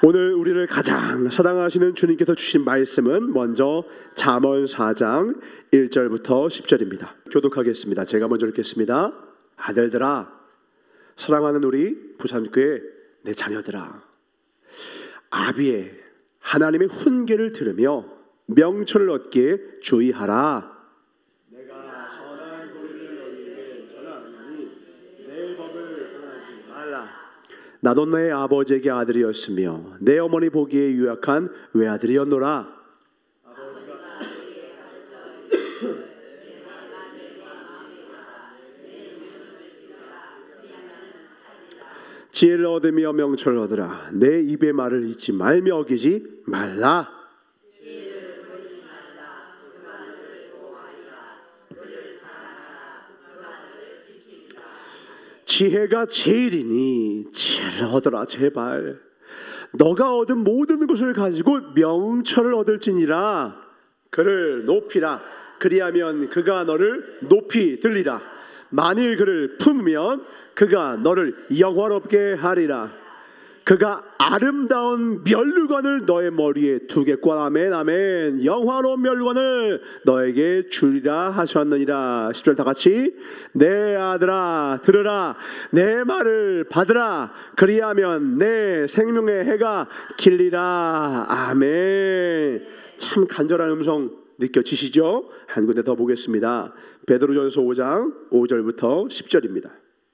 오늘 우리를 가장 사랑하시는 주님께서 주신 말씀은 먼저 잠언 4장 1절부터 10절입니다. 교독하겠습니다. 제가 먼저 읽겠습니다. 아들들아, 사랑하는 우리 부산교회 내 자녀들아, 아비의 하나님의 훈계를 들으며 명철을 얻기에 주의하라. 내가 선한 도리를 너희에게 전하노니 내 법을 떠나지 말라. 나도 내 아버지에게 아들이었으며 내 어머니 보기에 유약한 외아들이었노라. 지혜를 얻으며 명철을 얻으라. 내 입의 말을 잊지 말며 어기지 말라. 지혜가 제일이니 지혜를 얻어라. 제발 너가 얻은 모든 것을 가지고 명철을 얻을지니라. 그를 높이라. 그리하면 그가 너를 높이 들리라. 만일 그를 품으면 그가 너를 영화롭게 하리라. 그가 아름다운 면류관을 너의 머리에 두겠고 아멘 아멘. 영화로운 면류관을 너에게 주리라 하셨느니라. 10절 다 같이. 내 아들아 들으라. 내 말을 받으라. 그리하면 내 생명의 해가 길리라. 아멘. 참 간절한 음성 느껴지시죠? 한 군데 더 보겠습니다. 베드로전서 5장 5절부터 10절입니다.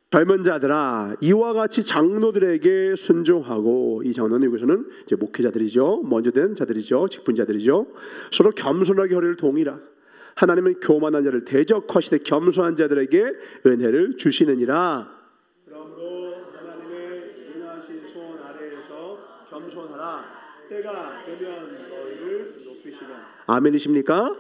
젊은 자들아, 이와 같이 장로들에게 순종하고, 이 장로는 여기서는 이제 목회자들이죠. 먼저 된 자들이죠. 직분자들이죠. 서로 겸손하게 허리를 동이라. 하나님은 교만한 자를 대적하시되 겸손한 자들에게 은혜를 주시느니라. 그러므로 하나님의 인하신 손 아래에서 겸손하라. 때가 되면 너희를 높이시라. 아멘이십니까?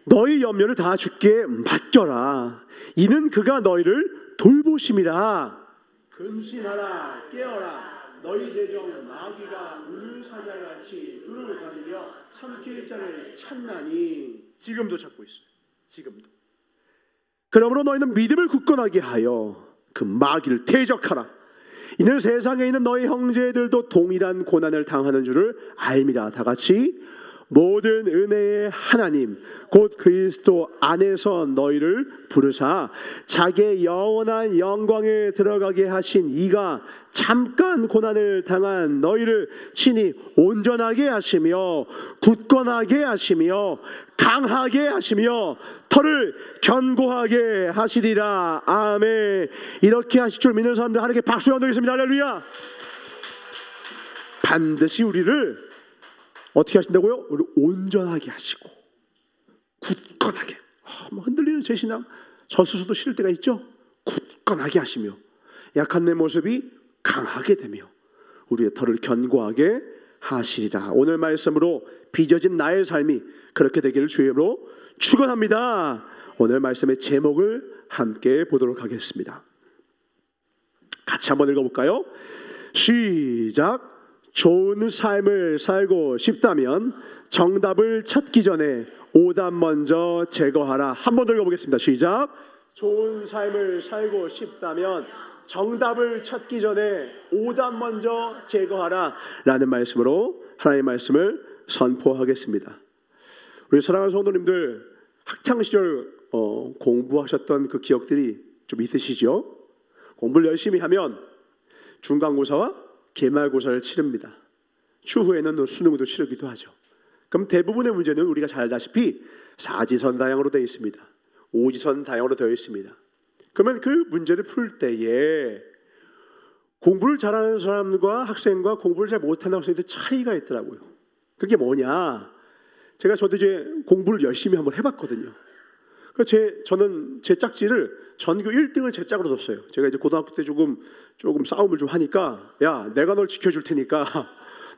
너희 염려를 다 주께 맡겨라. 이는 그가 너희를 돌보심이라. 근신하라. 깨어라. 너희 대적 마귀가 울사자같이 눈을 가리며 삼킬 자를 찾나니. 지금도 찾고 있어요. 지금도. 그러므로 너희는 믿음을 굳건하게 하여 그 마귀를 대적하라. 이는 세상에 있는 너희 형제들도 동일한 고난을 당하는 줄을 알미라. 다 같이. 모든 은혜의 하나님 곧 그리스도 안에서 너희를 부르사 자기의 영원한 영광에 들어가게 하신 이가 잠깐 고난을 당한 너희를 친히 온전하게 하시며 굳건하게 하시며 강하게 하시며 털을 견고하게 하시리라. 아멘. 이렇게 하실 줄 믿는 사람들 하나님께 박수 드리겠습니다. 할렐루야. 반드시 우리를 어떻게 하신다고요? 우리 온전하게 하시고 굳건하게. 흔들리는 제 신앙 저 스스로도 싫을 때가 있죠. 굳건하게 하시며 약한 내 모습이 강하게 되며 우리의 털을 견고하게 하시리라. 오늘 말씀으로 빚어진 나의 삶이 그렇게 되기를 주님으로 축원합니다. 오늘 말씀의 제목을 함께 보도록 하겠습니다. 같이 한번 읽어볼까요? 시작. 좋은 삶을 살고 싶다면 정답을 찾기 전에 오답 먼저 제거하라. 한 번 더 읽어보겠습니다. 시작. 좋은 삶을 살고 싶다면 정답을 찾기 전에 오답 먼저 제거하라 라는 말씀으로 하나님의 말씀을 선포하겠습니다. 우리 사랑하는 성도님들, 학창시절 공부하셨던 그 기억들이 좀 있으시죠? 공부를 열심히 하면 중간고사와 기말고사를 치릅니다. 추후에는 수능도 치르기도 하죠. 그럼 대부분의 문제는 우리가 잘 알다시피 사지선다형으로 되어 있습니다. 오지선다형으로 되어 있습니다. 그러면 그 문제를 풀 때에 공부를 잘하는 사람과 학생과 공부를 잘 못하는 학생들 차이가 있더라고요. 그게 뭐냐? 저도 이제 공부를 열심히 한번 해봤거든요. 저는 제 짝지를 전교 1등을 제 짝으로 뒀어요. 제가 이제 고등학교 때 조금 싸움을 좀 하니까, 야, 내가 널 지켜줄 테니까,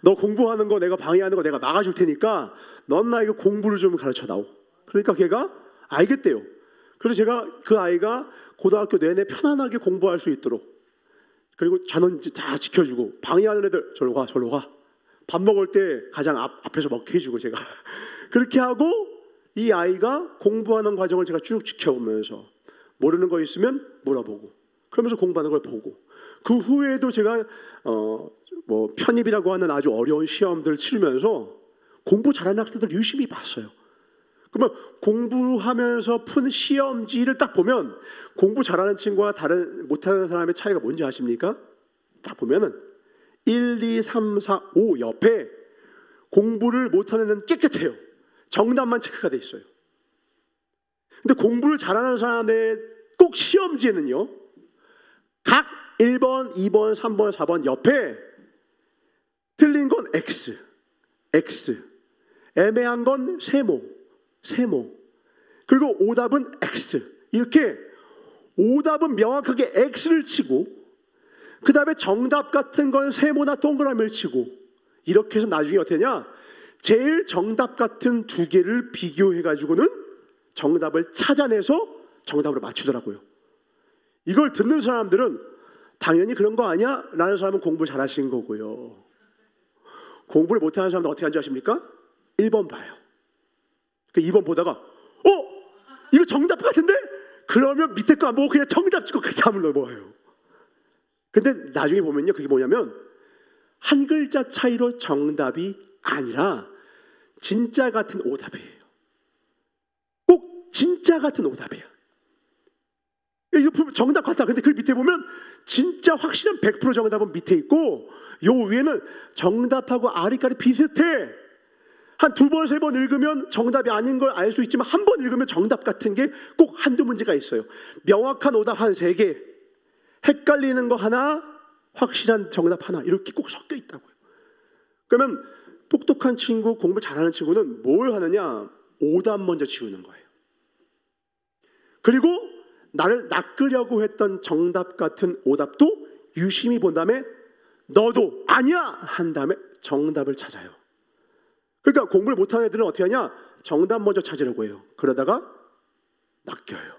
너 공부하는 거 내가 방해하는 거 내가 막아줄 테니까 넌 나에게 공부를 좀 가르쳐다오. 그러니까 걔가 알겠대요. 그래서 제가 그 아이가 고등학교 내내 편안하게 공부할 수 있도록, 그리고 자는 다 지켜주고, 방해하는 애들 절로 가. 밥 먹을 때 가장 앞에서 먹게 해주고, 제가 그렇게 하고 이 아이가 공부하는 과정을 제가 쭉 지켜보면서 모르는 거 있으면 물어보고, 그러면서 공부하는 걸 보고, 그 후에도 제가 뭐 편입이라고 하는 아주 어려운 시험들 치르면서 공부 잘하는 학생들 유심히 봤어요. 그러면 공부하면서 푼 시험지를 딱 보면 공부 잘하는 친구와 다른 못하는 사람의 차이가 뭔지 아십니까? 딱 보면은 1, 2, 3, 4, 5 옆에 공부를 못하는 애는 깨끗해요. 정답만 체크가 돼 있어요. 근데 공부를 잘하는 사람의 꼭 시험지에는요, 각 1번, 2번, 3번, 4번 옆에 틀린 건 X, 애매한 건 세모, 그리고 오답은 X. 이렇게 오답은 명확하게 X를 치고 그 다음에 정답 같은 건 세모나 동그라미를 치고 이렇게 해서 나중에 어떻게 하냐, 제일 정답 같은 두 개를 비교해가지고는 정답을 찾아내서 정답으로 맞추더라고요. 이걸 듣는 사람들은 당연히 그런 거 아니야? 라는 사람은 공부 잘하신 거고요. 공부를 못하는 사람은 어떻게 하는지 아십니까? 1번 봐요. 2번 보다가 이거 정답 같은데? 그러면 밑에 거 안 보고 그냥 정답 찍고 그 다음을 넘어가요. 근데 나중에 보면요, 그게 뭐냐면 한 글자 차이로 정답이 아니라 진짜 같은 오답이에요. 꼭 진짜 같은 오답이에요. 이거 정답 같다. 근데 그 밑에 보면 진짜 확실한 100% 정답은 밑에 있고 요 위에는 정답하고 아리까리 비슷해. 한 2번, 3번 읽으면 정답이 아닌 걸 알 수 있지만 한 번 읽으면 정답 같은 게 꼭 한두 문제가 있어요. 명확한 오답 한 3개, 헷갈리는 거 하나, 확실한 정답 하나, 이렇게 꼭 섞여 있다고요. 그러면 똑똑한 친구, 공부 잘하는 친구는 뭘 하느냐? 오답 먼저 지우는 거예요. 그리고 나를 낚으려고 했던 정답 같은 오답도 유심히 본 다음에 너도 아니야 한 다음에 정답을 찾아요. 그러니까 공부를 못하는 애들은 어떻게 하냐? 정답 먼저 찾으려고 해요. 그러다가 낚여요.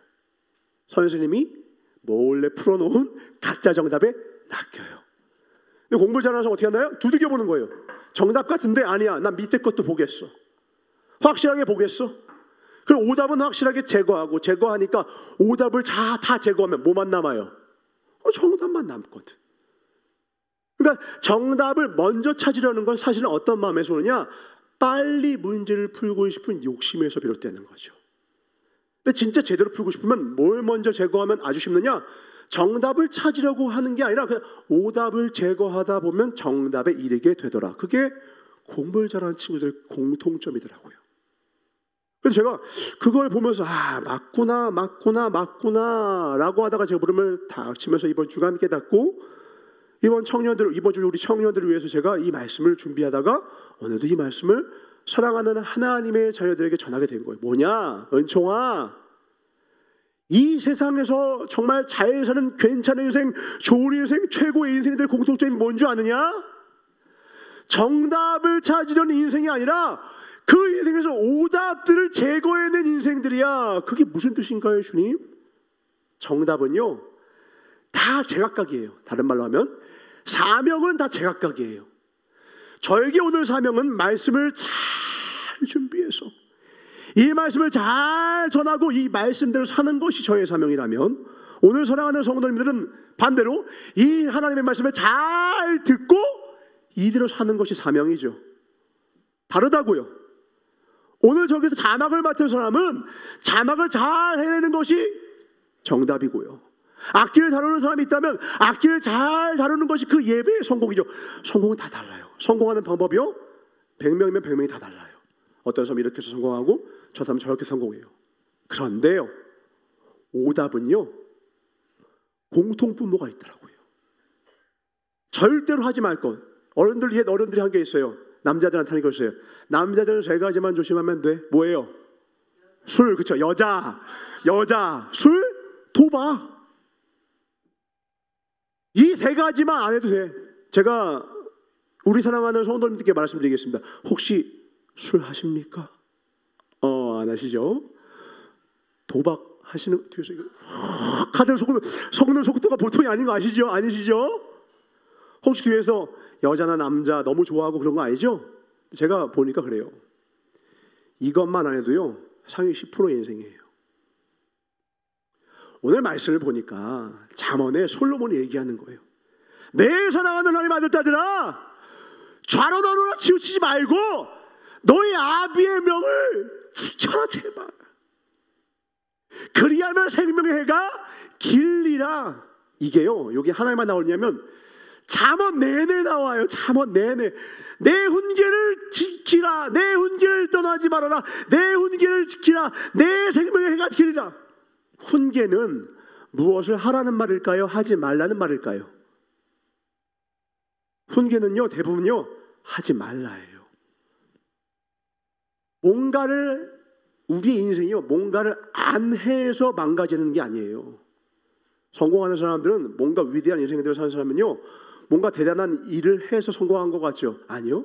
선생님이 몰래 풀어놓은 가짜 정답에 낚여요. 근데 공부를 잘하는 사람 어떻게 하나요? 두들겨 보는 거예요. 정답 같은데 아니야. 난 밑에 것도 보겠어. 확실하게 보겠어. 그럼 오답은 확실하게 제거하니까 오답을 다 제거하면 뭐만 남아요? 정답만 남거든. 그러니까 정답을 먼저 찾으려는 건 사실은 어떤 마음에서 오느냐? 빨리 문제를 풀고 싶은 욕심에서 비롯되는 거죠. 근데 진짜 제대로 풀고 싶으면 뭘 먼저 제거하면 아주 쉽느냐? 정답을 찾으려고 하는 게 아니라 그냥 오답을 제거하다 보면 정답에 이르게 되더라. 그게 공부를 잘하는 친구들의 공통점이더라고요. 그래서 제가 그걸 보면서 맞구나 라고 하다가 제가 물음을 다 치면서 이번 주간 깨닫고 이번 주 우리 청년들을 위해서 제가 이 말씀을 준비하다가 오늘도 이 말씀을 사랑하는 하나님의 자녀들에게 전하게 된 거예요. 뭐냐? 은총아, 이 세상에서 정말 잘 사는 괜찮은 인생, 좋은 인생, 최고의 인생들의 공통점이 뭔지 아느냐? 정답을 찾으려는 인생이 아니라 그 인생에서 오답들을 제거해낸 인생들이야. 그게 무슨 뜻인가요, 주님? 정답은요, 다 제각각이에요. 다른 말로 하면 사명은 다 제각각이에요. 저에게 오늘 사명은 말씀을 잘 준비해서 이 말씀을 잘 전하고 이 말씀대로 사는 것이 저의 사명이라면, 오늘 사랑하는 성도님들은 반대로 이 하나님의 말씀을 잘 듣고 이대로 사는 것이 사명이죠. 다르다고요. 오늘 저기서 자막을 맡은 사람은 자막을 잘 해내는 것이 정답이고요. 악기를 다루는 사람이 있다면 악기를 잘 다루는 것이 그 예배의 성공이죠. 성공은 다 달라요. 성공하는 방법이요, 100명이면 100명이 다 달라요. 어떤 사람은 이렇게 해서 성공하고 저 사람은 저렇게 성공해요. 그런데요, 오답은요 공통분모가 있더라고요. 절대로 하지 말 것. 어른들이 한 게 있어요. 남자들한테 하는 거 있어요. 남자들은 3가지만 조심하면 돼. 뭐예요? 술, 그렇죠? 여자, 술, 도박. 이 3가지만 안 해도 돼. 제가 우리 사랑하는 성도님들께 말씀드리겠습니다. 혹시 술 하십니까? 안 하시죠? 도박 하시는, 뒤에서 카드 속는 속도가 보통이 아닌 거 아시죠? 아니시죠? 혹시 뒤에서 여자나 남자 너무 좋아하고 그런 거 아니죠? 제가 보니까 그래요. 이것만 안 해도요 상위 10%의 인생이에요. 오늘 말씀을 보니까 잠언에 솔로몬이 얘기하는 거예요. 내 사랑하는 하나님 아들 딸들아, 좌로나로나 치우치지 말고 너희 아비의 명을 지켜라 제발. 그리하면 생명의 해가 길리라. 이게요, 여기 하나님만 나오냐면 잠언 내내 나와요. 잠언 내내. 내 훈계를 지키라. 내 훈계를 떠나지 말아라. 내 훈계를 지키라. 내 생명의 해가 길리라. 훈계는 무엇을 하라는 말일까요? 하지 말라는 말일까요? 훈계는요, 대부분요, 하지 말라예요. 뭔가를, 우리의 인생이요, 뭔가를 안 해서 망가지는 게 아니에요. 성공하는 사람들은, 뭔가 위대한 인생들을 사는 사람은요, 뭔가 대단한 일을 해서 성공한 것 같죠? 아니요.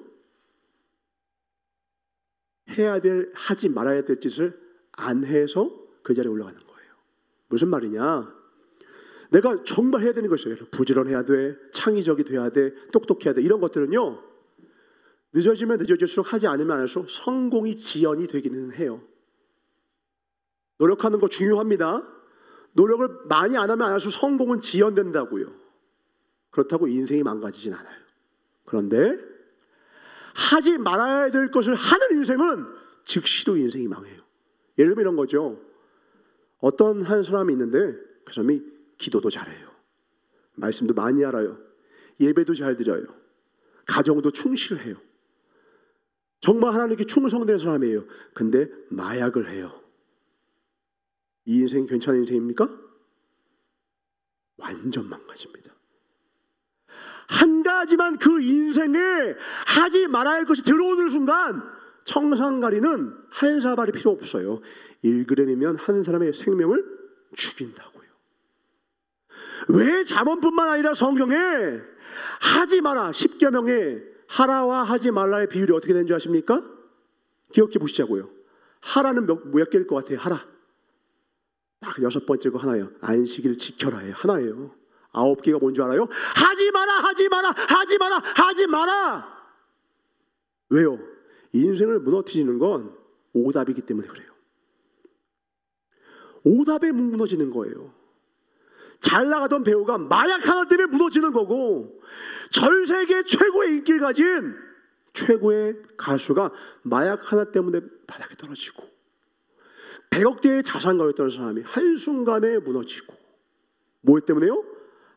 해야 될, 하지 말아야 될 짓을 안 해서 그 자리에 올라가는 거예요. 무슨 말이냐? 내가 정말 해야 되는 것이에요. 부지런해야 돼, 창의적이 돼야 돼, 똑똑해야 돼. 이런 것들은요, 늦어지면 늦어질수록, 하지 않으면 안 할수록 성공이 지연이 되기는 해요. 노력하는 거 중요합니다. 노력을 많이 안 하면 안 할수록 성공은 지연된다고요. 그렇다고 인생이 망가지진 않아요. 그런데 하지 말아야 될 것을 하는 인생은 즉시로 인생이 망해요. 예를 들면 이런 거죠. 어떤 한 사람이 있는데 그 사람이 기도도 잘해요. 말씀도 많이 알아요. 예배도 잘 드려요. 가정도 충실해요. 정말 하나님께 충성된 사람이에요. 근데 마약을 해요. 이 인생이 괜찮은 인생입니까? 완전 망가집니다. 한 가지만 그 인생에 하지 말아야 할 것이 들어오는 순간 청산가리는 한 사발이 필요 없어요. 1g이면 한 사람의 생명을 죽인다고요. 왜 잠언뿐만 아니라 성경에 하지 마라, 10계명에 하라와 하지 말라의 비율이 어떻게 되는 줄 아십니까? 기억해 보시자고요. 하라는 몇 개일 것 같아요? 하라. 딱 6번째 거 하나예요. 안식일 지켜라예요. 하나예요. 9개가 뭔 줄 알아요? 하지 마라, 하지 마라, 하지 마라, 하지 마라. 왜요? 인생을 무너뜨리는 건 오답이기 때문에 그래요. 오답에 무너지는 거예요. 잘 나가던 배우가 마약 하나 때문에 무너지는 거고, 전 세계 최고의 인기를 가진 최고의 가수가 마약 하나 때문에 바닥에 떨어지고, 100억대의 자산가였던 사람이 한순간에 무너지고, 뭐 때문에요?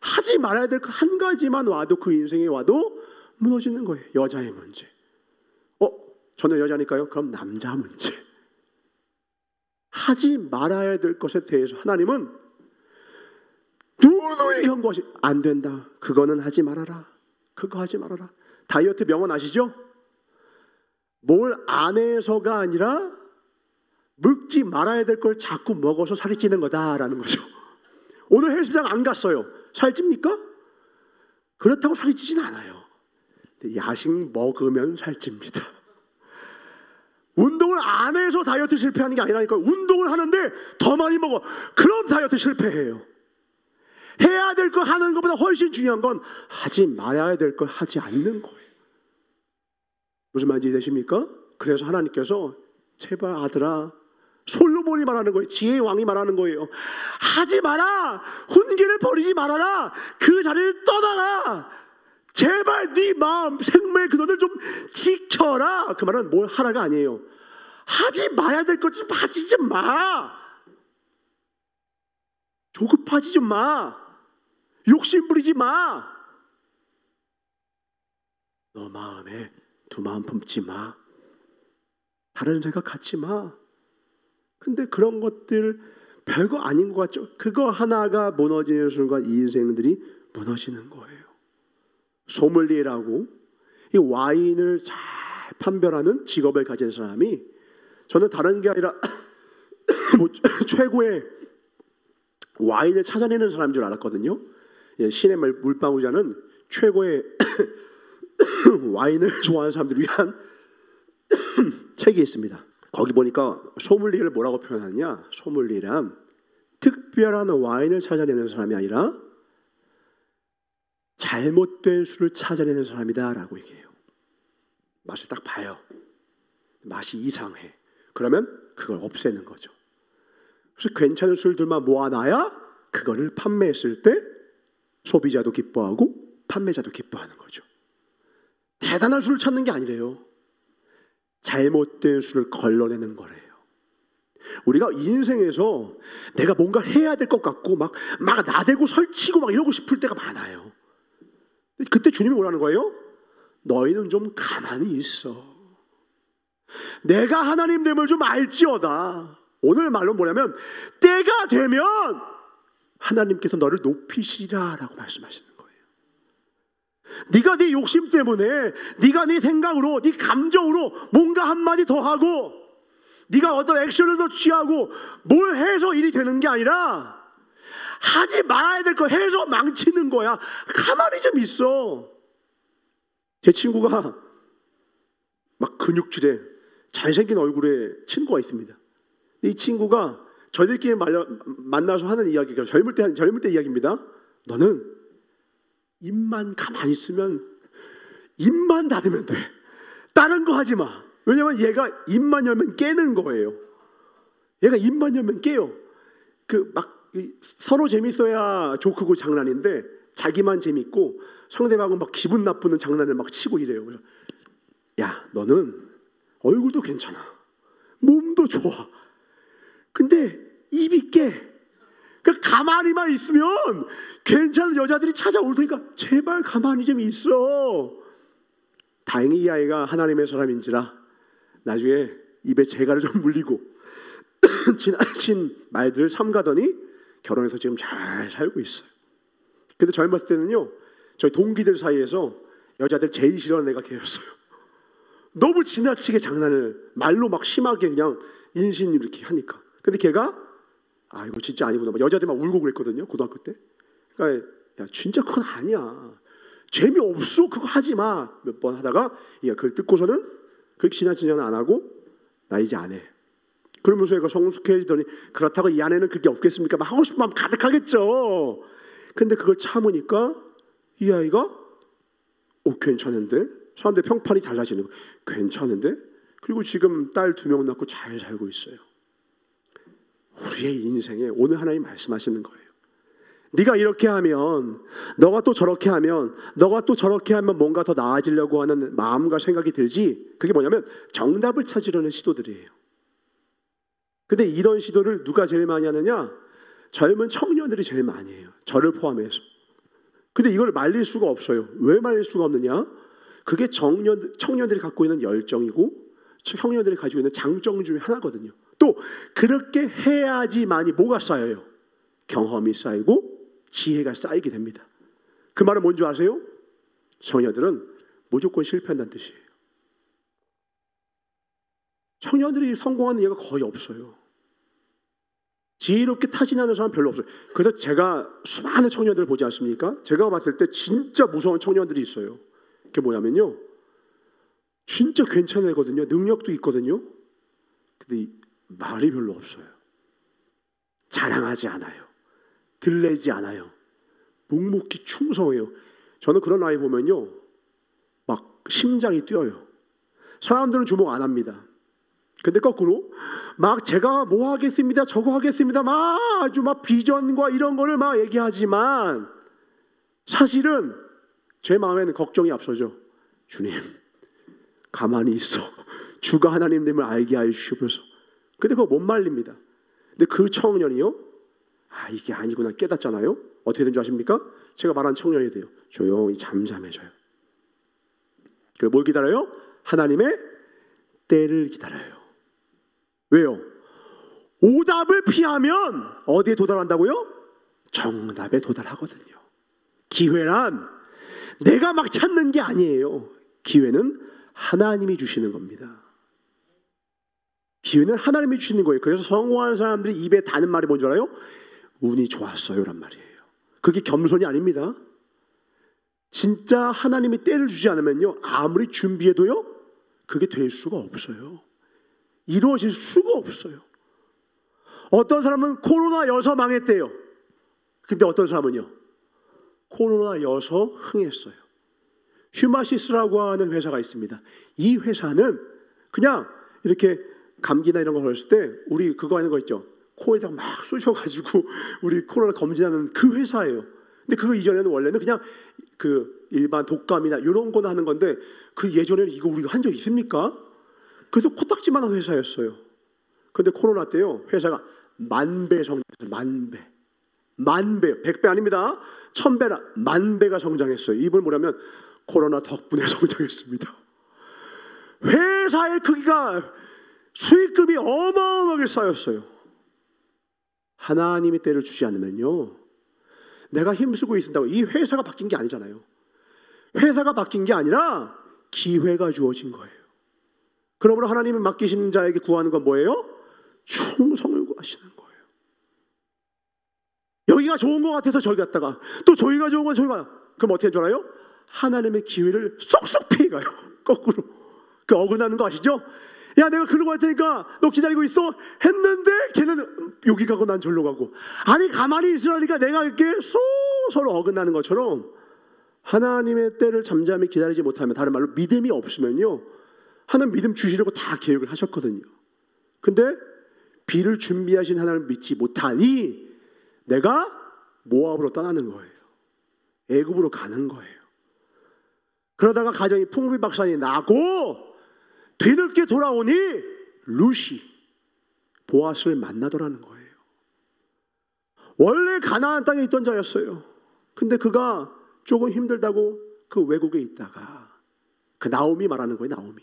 하지 말아야 될 그 한 가지만 와도, 그 인생에 와도 무너지는 거예요. 여자의 문제. 저는 여자니까요? 그럼 남자 문제. 하지 말아야 될 것에 대해서 하나님은 누누이 경고하시, 안 된다. 그거는 하지 말아라. 그거 하지 말아라. 다이어트 명언 아시죠? 뭘 안 해서가 아니라 먹지 말아야 될 걸 자꾸 먹어서 살이 찌는 거다라는 거죠. 오늘 헬스장 안 갔어요. 살찝니까? 그렇다고 살이 찌진 않아요. 야식 먹으면 살찝니다. 운동을 안 해서 다이어트 실패하는 게 아니라니까요. 운동을 하는데 더 많이 먹어. 그럼 다이어트 실패해요. 해야 될 거 하는 것보다 훨씬 중요한 건 하지 말아야 될 걸 하지 않는 거예요. 무슨 말인지 이해되십니까? 그래서 하나님께서 제발 아들아, 솔로몬이 말하는 거예요. 지혜의 왕이 말하는 거예요. 하지 마라. 훈계를 버리지 말아라. 그 자리를 떠나라. 제발 네 마음, 생명의 근원을 좀 지켜라. 그 말은 뭘 하라가 아니에요. 하지 마야 될 것 좀 하지 좀 마. 조급하지 좀 마. 욕심 부리지 마. 너 마음에 두 마음 품지 마. 다른 생각 갖지 마. 근데 그런 것들 별거 아닌 것 같죠? 그거 하나가 무너지는 순간 인생들이 무너지는 거예요. 소믈리에라고 이 와인을 잘 판별하는 직업을 가진 사람이, 저는 다른 게 아니라 뭐 최고의 와인을 찾아내는 사람인 줄 알았거든요. 신의 물방울이라는 최고의 와인을 좋아하는 사람들을 위한 책이 있습니다. 거기 보니까 소믈리에를 뭐라고 표현하느냐, 소믈리에란 특별한 와인을 찾아내는 사람이 아니라 잘못된 술을 찾아내는 사람이다 라고 얘기해요. 맛을 딱 봐요. 맛이 이상해. 그러면 그걸 없애는 거죠. 그래서 괜찮은 술들만 모아놔야 그거를 판매했을 때 소비자도 기뻐하고 판매자도 기뻐하는 거죠. 대단한 수를 찾는 게 아니래요. 잘못된 수를 걸러내는 거래요. 우리가 인생에서 내가 뭔가 해야 될 것 같고 막 나대고 설치고 막 이러고 싶을 때가 많아요. 그때 주님이 뭐라는 거예요? 너희는 좀 가만히 있어. 내가 하나님 됨을 좀 알지어다. 오늘 말로 뭐냐면 때가 되면 하나님께서 너를 높이시리라 라고 말씀하시는 거예요. 네가 네 욕심 때문에, 네가 네 생각으로, 네 감정으로 뭔가 한마디 더 하고, 네가 어떤 액션을 더 취하고 뭘 해서 일이 되는 게 아니라 하지 말아야 될 거 해서 망치는 거야. 가만히 좀 있어. 제 친구가 막 근육질에 잘생긴 얼굴의 친구가 있습니다. 이 친구가 저희들끼리 만나서 하는 이야기가 젊을 때 이야기입니다. 너는 입만 가만히 있으면, 입만 닫으면 돼. 다른 거 하지 마. 왜냐면 얘가 입만 열면 깨는 거예요. 얘가 입만 열면 깨요. 서로 재밌어야 조크고 장난인데 자기만 재밌고 상대방은 막 기분 나쁘는 장난을 막 치고 이래요. 그래서 야, 너는 얼굴도 괜찮아, 몸도 좋아. 근데 입이 깨. 그러니까 가만히만 있으면 괜찮은 여자들이 찾아올 테니까 제발 가만히 좀 있어. 다행히 이 아이가 하나님의 사람인지라 나중에 입에 재갈을 좀 물리고 지나친 말들을 삼가더니 결혼해서 지금 잘 살고 있어요. 근데 젊었을 때는요, 저희 동기들 사이에서 여자들 제일 싫어하는 애가 걔였어요. 너무 지나치게 장난을 말로 막 심하게 그냥 인신 이렇게 하니까. 근데 걔가 이거 진짜 아니구나. 여자들 막 울고 그랬거든요, 고등학교 때. 그러니까 야, 진짜 그건 아니야. 재미없어. 그거 하지 마. 몇 번 하다가 그걸 듣고서는 그렇게 지나친 장난 안 하고 나 이제 안 해. 그러면서 얘가 성숙해지더니 그렇다고 이 안에는 그게 없겠습니까? 막 하고 싶은 마음 가득하겠죠. 근데 그걸 참으니까 이 아이가 괜찮은데? 사람들 평판이 달라지는 거. 괜찮은데? 그리고 지금 딸 2명 낳고 잘 살고 있어요. 우리의 인생에 오늘 하나님 말씀하시는 거예요. 네가 이렇게 하면, 너가 또 저렇게 하면, 너가 또 저렇게 하면 뭔가 더 나아지려고 하는 마음과 생각이 들지, 그게 뭐냐면 정답을 찾으려는 시도들이에요. 근데 이런 시도를 누가 제일 많이 하느냐? 젊은 청년들이 제일 많이 해요. 저를 포함해서. 근데 이걸 말릴 수가 없어요. 왜 말릴 수가 없느냐? 그게 청년들이 갖고 있는 열정이고 청년들이 가지고 있는 장점 중에 하나거든요. 또 그렇게 해야지만이 뭐가 쌓여요? 경험이 쌓이고 지혜가 쌓이게 됩니다. 그 말은 뭔지 아세요? 청년들은 무조건 실패한다는 뜻이에요. 청년들이 성공하는 예가 거의 없어요. 지혜롭게 타진하는 사람 별로 없어요. 그래서 제가 수많은 청년들을 보지 않습니까? 제가 봤을 때 진짜 무서운 청년들이 있어요. 그게 뭐냐면요, 진짜 괜찮은 애거든요. 능력도 있거든요. 근데 말이 별로 없어요. 자랑하지 않아요. 들레지 않아요. 묵묵히 충성해요. 저는 그런 아이 보면요, 막 심장이 뛰어요. 사람들은 주목 안 합니다. 근데 거꾸로 막 제가 뭐 하겠습니다, 저거 하겠습니다, 막 아주 막 비전과 이런 거를 막 얘기하지만 사실은 제 마음에는 걱정이 앞서죠. 주님, 가만히 있어. 주가 하나님됨을 알게 하여 주시옵소서. 근데 그거 못 말립니다. 근데 그 청년이요, 이게 아니구나 깨닫잖아요. 어떻게 된 줄 아십니까? 제가 말한 청년이 돼요. 조용히 잠잠해져요. 그리고 뭘 기다려요? 하나님의 때를 기다려요. 왜요? 오답을 피하면 어디에 도달한다고요? 정답에 도달하거든요. 기회란 내가 막 찾는 게 아니에요. 기회는 하나님이 주시는 겁니다. 기회는 하나님이 주시는 거예요. 그래서 성공한 사람들이 입에 다는 말이 뭔지 알아요? 운이 좋았어요란 말이에요. 그게 겸손이 아닙니다. 진짜 하나님이 때를 주지 않으면요, 아무리 준비해도요, 그게 될 수가 없어요. 이루어질 수가 없어요. 어떤 사람은 코로나여서 망했대요. 근데 어떤 사람은요, 코로나여서 흥했어요. 휴마시스라고 하는 회사가 있습니다. 이 회사는 그냥 이렇게 감기나 이런 거 걸렸을 때 우리 그거 하는 거 있죠. 코에다가 막 쑤셔가지고 우리 코로나 검진하는 그 회사예요. 근데 그 이전에는 원래는 그냥 그 일반 독감이나 이런 거나 하는 건데 그 예전에는 이거 우리가 한 적 있습니까? 그래서 코딱지만한 회사였어요. 근데 코로나 때요 회사가 10,000배 성장했어요. 10,000배. 100배 아닙니다. 1,000배나 10,000배가 성장했어요. 이분 뭐냐면 코로나 덕분에 성장했습니다. 회사의 크기가 수익금이 어마어마하게 쌓였어요. 하나님이 때를 주지 않으면요 내가 힘쓰고 있다고 이 회사가 바뀐 게 아니잖아요. 회사가 바뀐 게 아니라 기회가 주어진 거예요. 그러므로 하나님이 맡기신 자에게 구하는 건 뭐예요? 충성을 구하시는 거예요. 여기가 좋은 것 같아서 저기 갔다가 또 저기가 좋은 건 저기 가. 그럼 어떻게 줄 알아요? 하나님의 기회를 쏙쏙 피해가요. 거꾸로. 그 어긋나는 거 아시죠? 야 내가 그러고 갈 테니까 너 기다리고 있어 했는데 걔는 여기 가고 난 절로 가고 아니 가만히 있으라니까 내가 이렇게 서로 어긋나는 것처럼 하나님의 때를 잠잠히 기다리지 못하면 다른 말로 믿음이 없으면요 하나님 믿음 주시려고 다 계획을 하셨거든요. 근데 비를 준비하신 하나님을 믿지 못하니 내가 모압으로 떠나는 거예요. 애굽으로 가는 거예요. 그러다가 가정이 풍비박산이 나고 뒤늦게 돌아오니 루시 보아스를 만나더라는 거예요. 원래 가나안 땅에 있던 자였어요. 근데 그가 조금 힘들다고 그 외국에 있다가 그 나오미 말하는 거예요. 나오미.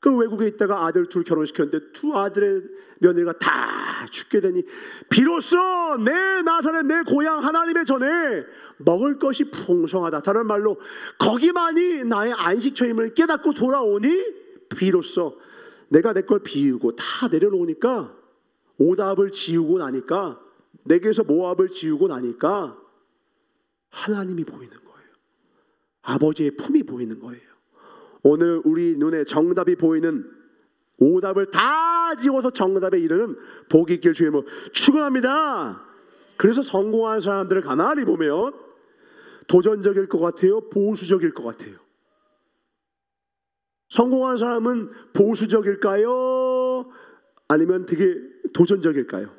그 외국에 있다가 아들 둘 결혼시켰는데 두 아들의 며느리가 다 죽게 되니 비로소 내 나사렛 내 고향 하나님의 전에 먹을 것이 풍성하다. 다른 말로 거기만이 나의 안식처임을 깨닫고 돌아오니 비로소 내가 내 걸 비우고 다 내려놓으니까 오답을 지우고 나니까 내게서 모압을 지우고 나니까 하나님이 보이는 거예요. 아버지의 품이 보이는 거예요. 오늘 우리 눈에 정답이 보이는 오답을 다 지워서 정답에 이르는 복이 있길 주의 이름으로 축원합니다. 그래서 성공한 사람들을 가만히 보면 도전적일 것 같아요? 보수적일 것 같아요? 성공한 사람은 보수적일까요? 아니면 되게 도전적일까요?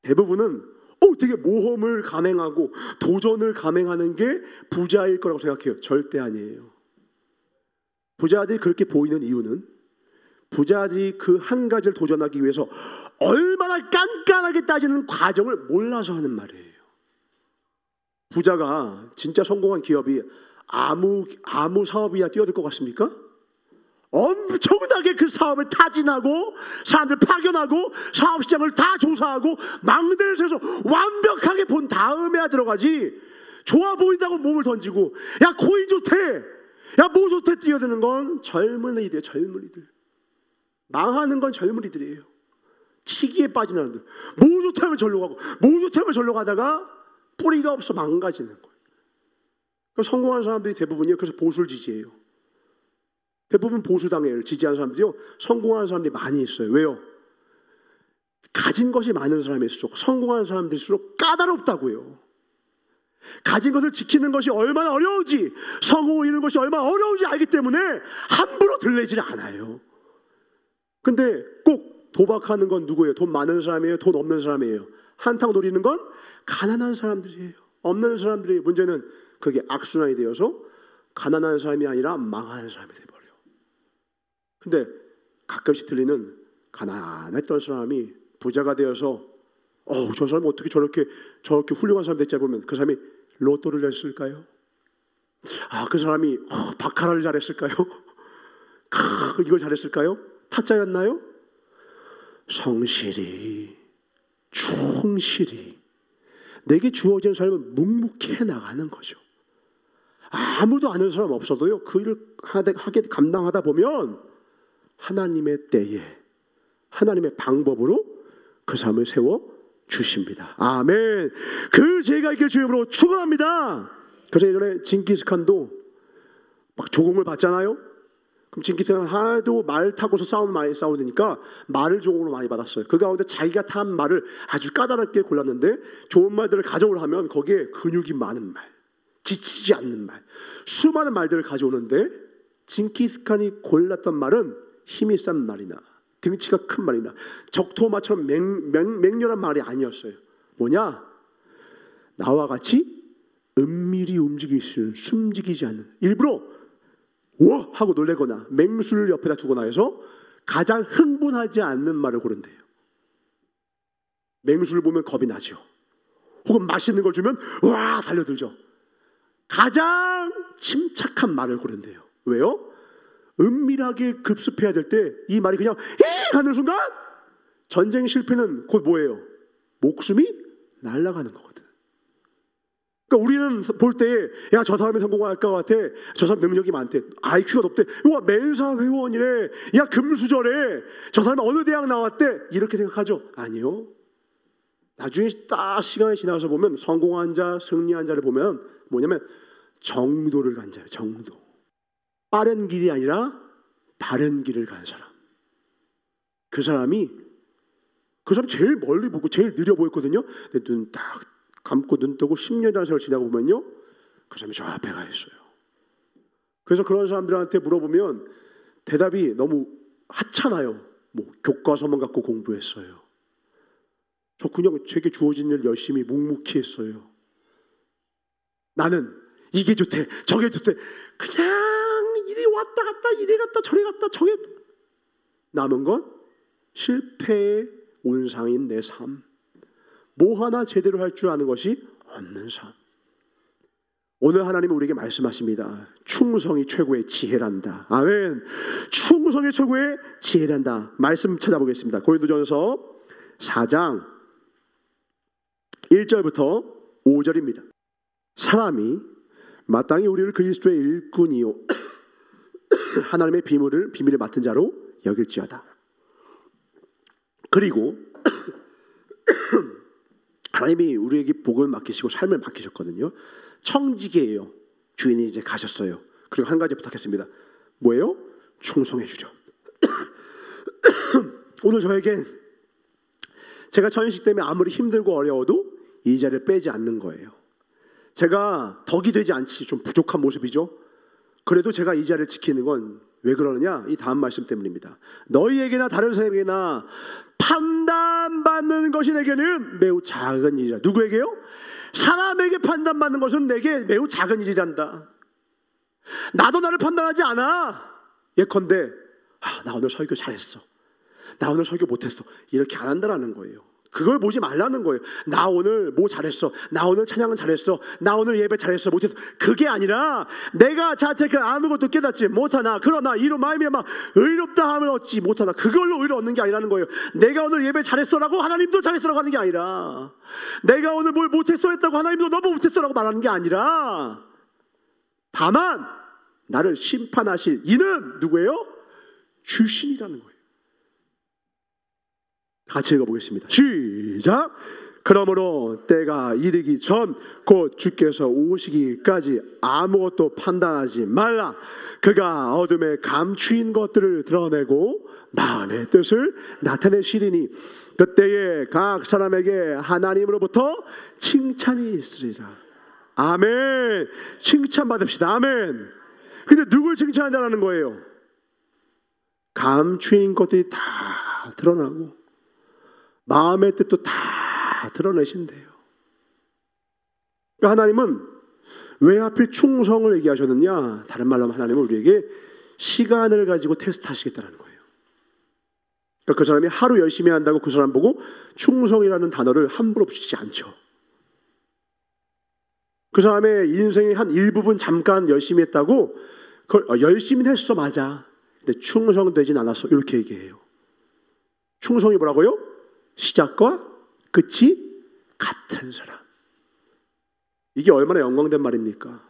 대부분은 되게 모험을 감행하고 도전을 감행하는 게 부자일 거라고 생각해요. 절대 아니에요. 부자들이 그렇게 보이는 이유는 부자들이 그 한 가지를 도전하기 위해서 얼마나 깐깐하게 따지는 과정을 몰라서 하는 말이에요. 부자가 진짜 성공한 기업이 아무 사업이나 뛰어들 것 같습니까? 엄청나게 그 사업을 타진하고 사람들 파견하고 사업시장을 다 조사하고 망대를 세서 완벽하게 본 다음에야 들어가지. 좋아 보인다고 몸을 던지고 야 코인 좋대 야 뭐 좋대 뛰어드는 건 젊은이들이에요. 젊은이들. 망하는 건 젊은이들이에요. 치기에 빠진 사람들. 뭐 좋다면 절로 가고 뭐 좋다면 절로 가다가 뿌리가 없어 망가지는 거예요. 성공한 사람들이 대부분이요. 그래서 보수를 지지해요. 대부분 보수당을 지지하는 사람들이요. 성공하는 사람들이 많이 있어요. 왜요? 가진 것이 많은 사람일수록 성공하는 사람들일수록 까다롭다고요. 가진 것을 지키는 것이 얼마나 어려운지 성공을 이루는 것이 얼마나 어려운지 알기 때문에 함부로 들리지 않아요. 근데 꼭 도박하는 건 누구예요? 돈 많은 사람이에요? 돈 없는 사람이에요? 한탕 노리는 건 가난한 사람들이에요. 없는 사람들이 문제는 그게 악순환이 되어서 가난한 사람이 아니라 망하는 사람이 돼버려. 근데 가끔씩 들리는 가난했던 사람이 부자가 되어서 저 사람이 어떻게 저렇게 훌륭한 사람 됐지 보면 그 사람이 로또를 냈을까요? 그 사람이 바카라를 잘했을까요? 이걸 잘했을까요? 타짜였나요? 성실히 충실히 내게 주어진 삶은 묵묵히 나가는 거죠. 아무도 아는 사람 없어도요 그 일을 하게 감당하다 보면 하나님의 때에 하나님의 방법으로 그 삶을 세워 주십니다. 아멘. 그 제가 있길 주님으로 축원합니다. 그래서 예전에 징기스칸도 막 조공을 받잖아요. 그럼 징기스칸은 하도 말 타고서 싸움을 많이 싸우니까 말을 조공으로 많이 받았어요. 그 가운데 자기가 탄 말을 아주 까다롭게 골랐는데 좋은 말들을 가져오려 하면 거기에 근육이 많은 말, 지치지 않는 말, 수많은 말들을 가져오는데 징기스칸이 골랐던 말은 힘이 센 말이나 등치가 큰 말이나 적토마처럼 맹렬한 말이 아니었어요. 뭐냐? 나와 같이 은밀히 움직일 수 있는, 숨지기지 않는, 일부러 와 하고 놀래거나 맹수를 옆에다 두거나 해서 가장 흥분하지 않는 말을 고른대요. 맹수를 보면 겁이 나죠. 혹은 맛있는 걸 주면 와 달려들죠. 가장 침착한 말을 고른대요. 왜요? 은밀하게 급습해야 될 때 이 말이 그냥 히 하는 순간 전쟁 실패는 곧 뭐예요? 목숨이 날아가는 거거든. 그러니까 우리는 볼 때 야 저 사람이 성공할 것 같아, 저 사람 능력이 많대, IQ가 높대, 와 멘사 회원이래, 야 금수저래, 저 사람이 어느 대학 나왔대, 이렇게 생각하죠? 아니요. 나중에 딱 시간이 지나서 보면 성공한 자, 승리한 자를 보면 뭐냐면 정도를 간 자예요. 정도. 빠른 길이 아니라 바른 길을 간 사람. 그 사람이 제일 멀리 보고 제일 느려 보였거든요. 근데 눈 딱 감고 눈 뜨고 10년이라는 세월 지나고 보면요, 그 사람이 저 앞에 가 있어요. 그래서 그런 사람들한테 물어보면 대답이 너무 하찮아요. 뭐 교과서만 갖고 공부했어요. 저 그냥 제게 주어진 일 열심히 묵묵히 했어요. 나는 이게 좋대, 저게 좋대, 그냥 이리 왔다 갔다, 이리 갔다 저리 갔다 저리 갔다. 남은 건 실패의 온상인 내 삶, 뭐 하나 제대로 할 줄 아는 것이 없는 삶. 오늘 하나님은 우리에게 말씀하십니다. 충성이 최고의 지혜란다. 아멘. 충성이 최고의 지혜란다. 말씀 찾아보겠습니다. 고린도전서 4장 1절부터 5절입니다. 사람이 마땅히 우리를 그리스도의 일꾼이요 하나님의 비밀을 맡은 자로 여길지어다. 그리고 하나님이 우리에게 복을 맡기시고 삶을 맡기셨거든요. 청지기예요. 주인이 이제 가셨어요. 그리고 한 가지 부탁했습니다. 뭐예요? 충성해 주려. 오늘 저에겐 제가 천식 때문에 아무리 힘들고 어려워도 이 자리를 빼지 않는 거예요. 제가 덕이 되지 않지, 좀 부족한 모습이죠. 그래도 제가 이 자리를 지키는 건 왜 그러느냐? 이 다음 말씀 때문입니다. 너희에게나 다른 사람에게나 판단받는 것이 내게는 매우 작은 일이라. 누구에게요? 사람에게 판단받는 것은 내게 매우 작은 일이란다. 나도 나를 판단하지 않아. 예컨대 나 오늘 설교 잘했어, 나 오늘 설교 못했어, 이렇게 안 한다라는 거예요. 그걸 보지 말라는 거예요. 나 오늘 뭐 잘했어, 나 오늘 찬양은 잘했어, 나 오늘 예배 잘했어 못했어, 그게 아니라 내가 자체가 아무것도 깨닫지 못하나 그러나 이로 말미암아 의롭다함을 얻지 못하나, 그걸로 의를 얻는 게 아니라는 거예요. 내가 오늘 예배 잘했어라고 하나님도 잘했어라고 하는 게 아니라, 내가 오늘 뭘 못했어 했다고 하나님도 너무 못했어라고 말하는 게 아니라, 다만 나를 심판하실 이는 누구예요? 주신이라는 거예요. 같이 읽어보겠습니다. 시작. 그러므로 때가 이르기 전 곧 주께서 오시기까지 아무것도 판단하지 말라. 그가 어둠에 감추인 것들을 드러내고 마음의 뜻을 나타내시리니 그때에 각 사람에게 하나님으로부터 칭찬이 있으리라. 아멘. 칭찬 받읍시다. 아멘. 근데 누굴 칭찬한다는 거예요? 감추인 것들이 다 드러나고 마음의 뜻도 다 드러내신대요. 그러니까 하나님은 왜 하필 충성을 얘기하셨느냐? 다른 말로 하면 하나님은 우리에게 시간을 가지고 테스트하시겠다는 거예요. 그러니까 그 사람이 하루 열심히 한다고 그 사람 보고 충성이라는 단어를 함부로 붙이지 않죠. 그 사람의 인생의 한 일부분 잠깐 열심히 했다고 그걸 열심히 했어, 맞아, 근데 충성되진 않았어, 이렇게 얘기해요. 충성이 뭐라고요? 시작과 끝이 같은 사람. 이게 얼마나 영광된 말입니까?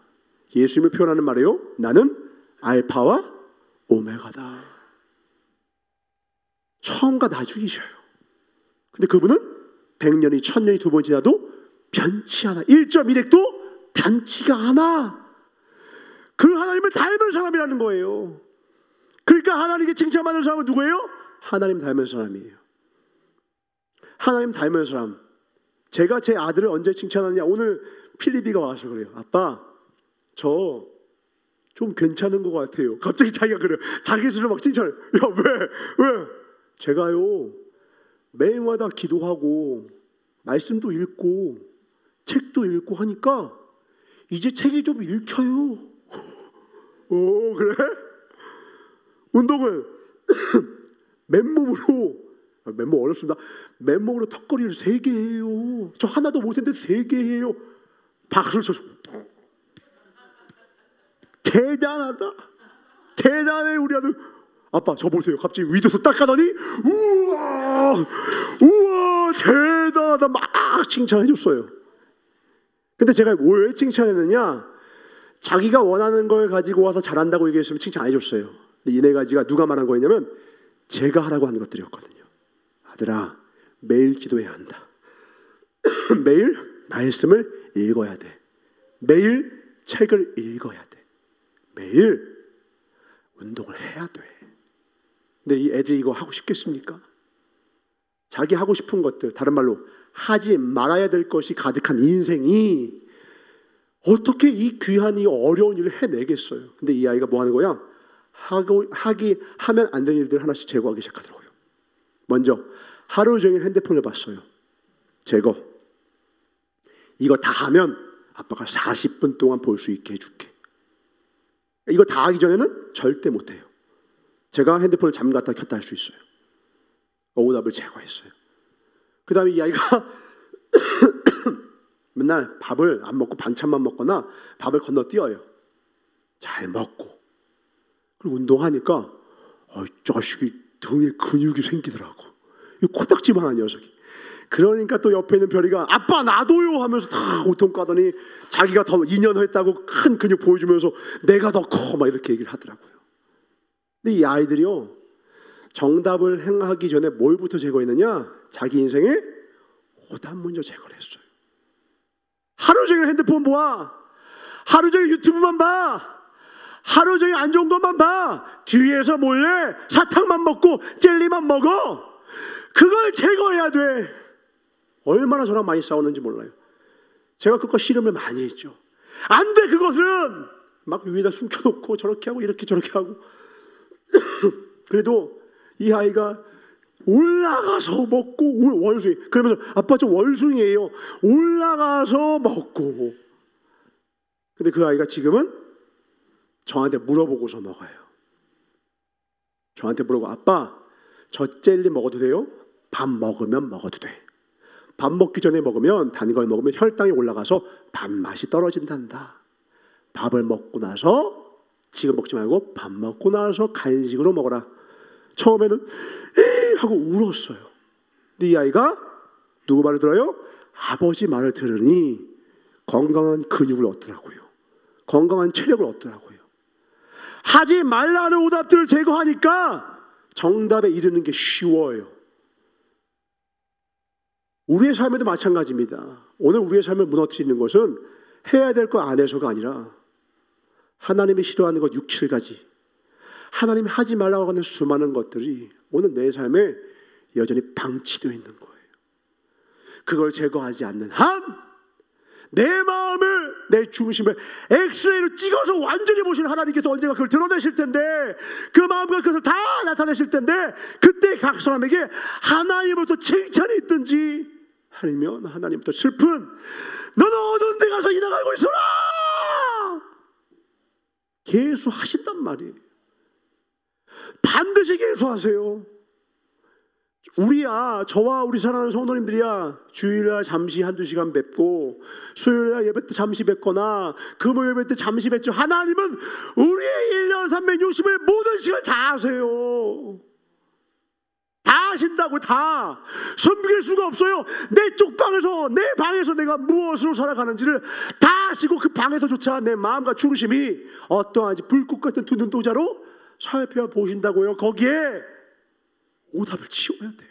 예수님을 표현하는 말이에요. 나는 알파와 오메가다. 처음과 나중이셔요. 근데 그분은 100년이 1000년이 두 번 지나도 변치 않아. 1.1핵도 변치가 않아. 그 하나님을 닮은 사람이라는 거예요. 그러니까 하나님께 칭찬받는 사람은 누구예요? 하나님 닮은 사람이에요. 하나님 닮은 사람. 제가 제 아들을 언제 칭찬하느냐? 오늘 필리비가 와서 그래요. 아빠, 저 좀 괜찮은 것 같아요. 갑자기 자기가 그래요. 자기 스스로 막 칭찬해. 야, 왜? 제가요 매일마다 기도하고 말씀도 읽고 책도 읽고 하니까 이제 책이 좀 읽혀요. 그래? 운동을 맨몸 어렵습니다. 맨몸으로 턱걸이를 3개 해요. 저 하나도 못했는데 3개 해요. 박수를 쳐서 대단하다. 대단해 우리 아들. 아빠 저 보세요. 갑자기 위에서 딱 가더니 우와 대단하다 막 칭찬해 줬어요. 근데 제가 왜 칭찬했느냐, 자기가 원하는 걸 가지고 와서 잘한다고 얘기했으면 칭찬 안 해줬어요. 근데 이 4가지가 누가 말한 거였냐면 제가 하라고 하는 것들이었거든요. 아들아, 매일 기도해야 한다. 매일 말씀을 읽어야 돼. 매일 책을 읽어야 돼. 매일 운동을 해야 돼. 근데 이 애들이 이거 하고 싶겠습니까? 자기 하고 싶은 것들, 다른 말로 하지 말아야 될 것이 가득한 인생이 어떻게 이 귀한 이 어려운 일을 해내겠어요? 근데 이 아이가 뭐 하는 거야? 하면 안 되는 일들 하나씩 제거하기 시작하더라고요. 먼저 하루 종일 핸드폰을 봤어요. 제거. 이거 다 하면 아빠가 40분 동안 볼 수 있게 해줄게. 이거 다 하기 전에는 절대 못해요. 제가 핸드폰을 잠갔다 켰다 할 수 있어요. 오답을 제거했어요. 그 다음에 이 아이가 맨날 밥을 안 먹고 반찬만 먹거나 밥을 건너뛰어요. 잘 먹고. 그리고 운동하니까 자식이 등에 근육이 생기더라고. 이 코딱지만한 녀석이. 그러니까 또 옆에 있는 별이가 아빠 나도요 하면서 다 우통 까더니 자기가 더 2년 했다고 큰 근육 보여주면서 내가 더 커 막 이렇게 얘기를 하더라고요. 근데 이 아이들이요, 정답을 행하기 전에 뭘부터 제거했느냐? 자기 인생에 오답 먼저 제거를 했어요. 하루 종일 핸드폰 보아. 하루 종일 유튜브만 봐. 하루 종일 안 좋은 것만 봐. 뒤에서 몰래 사탕만 먹고 젤리만 먹어. 그걸 제거해야 돼. 얼마나 저랑 많이 싸웠는지 몰라요. 제가 그거 씨름을 많이 했죠. 안 돼, 그것은 막 위에다 숨겨놓고 저렇게 하고 이렇게 저렇게 하고. 그래도 이 아이가 올라가서 먹고, 월숭이 그러면서 아빠 저 월숭이에요. 올라가서 먹고. 근데 그 아이가 지금은 저한테 물어보고서 먹어요. 저한테 물어보고 아빠 저 젤리 먹어도 돼요? 밥 먹으면 먹어도 돼. 밥 먹기 전에 먹으면, 단 걸 먹으면 혈당이 올라가서 밥맛이 떨어진단다. 밥을 먹고 나서, 지금 먹지 말고 밥 먹고 나서 간식으로 먹어라. 처음에는 에이 하고 울었어요. 근데 이 아이가 누구 말을 들어요? 아버지 말을 들으니 건강한 근육을 얻더라고요. 건강한 체력을 얻더라고요. 하지 말라는 오답들을 제거하니까 정답에 이르는 게 쉬워요. 우리의 삶에도 마찬가지입니다. 오늘 우리의 삶을 무너뜨리는 것은 해야 될 거 안 해서가 아니라 하나님이 싫어하는 것 6, 7가지, 하나님이 하지 말라고 하는 수많은 것들이 오늘 내 삶에 여전히 방치되어 있는 거예요. 그걸 제거하지 않는 한 내 마음을, 내 중심을 엑스레이로 찍어서 완전히 보시는 하나님께서 언젠가 그걸 드러내실 텐데, 그 마음과 그것을 다 나타내실 텐데, 그때 각 사람에게 하나님으로부터 칭찬이 있든지 아니면 하나님부터 슬픈 너는 어두운 데 가서 이나가고 있어라 계수하신단 말이에요. 반드시 계수하세요. 저와 우리 사랑하는 성도님들이야 주일날 잠시 1-2시간 뵙고, 수요일날 예배 때 잠시 뵙거나 금요일 예배 때 잠시 뵙죠. 하나님은 우리의 1년 360일 모든 시간 다 하세요. 다 하신다고. 다 섬길 수가 없어요. 내 쪽방에서, 내 방에서 내가 무엇으로 살아가는지를 다 하시고, 그 방에서조차 내 마음과 중심이 어떠한지 불꽃 같은 두 눈동자로 살펴보신다고요. 거기에 오답을 지어야 돼요.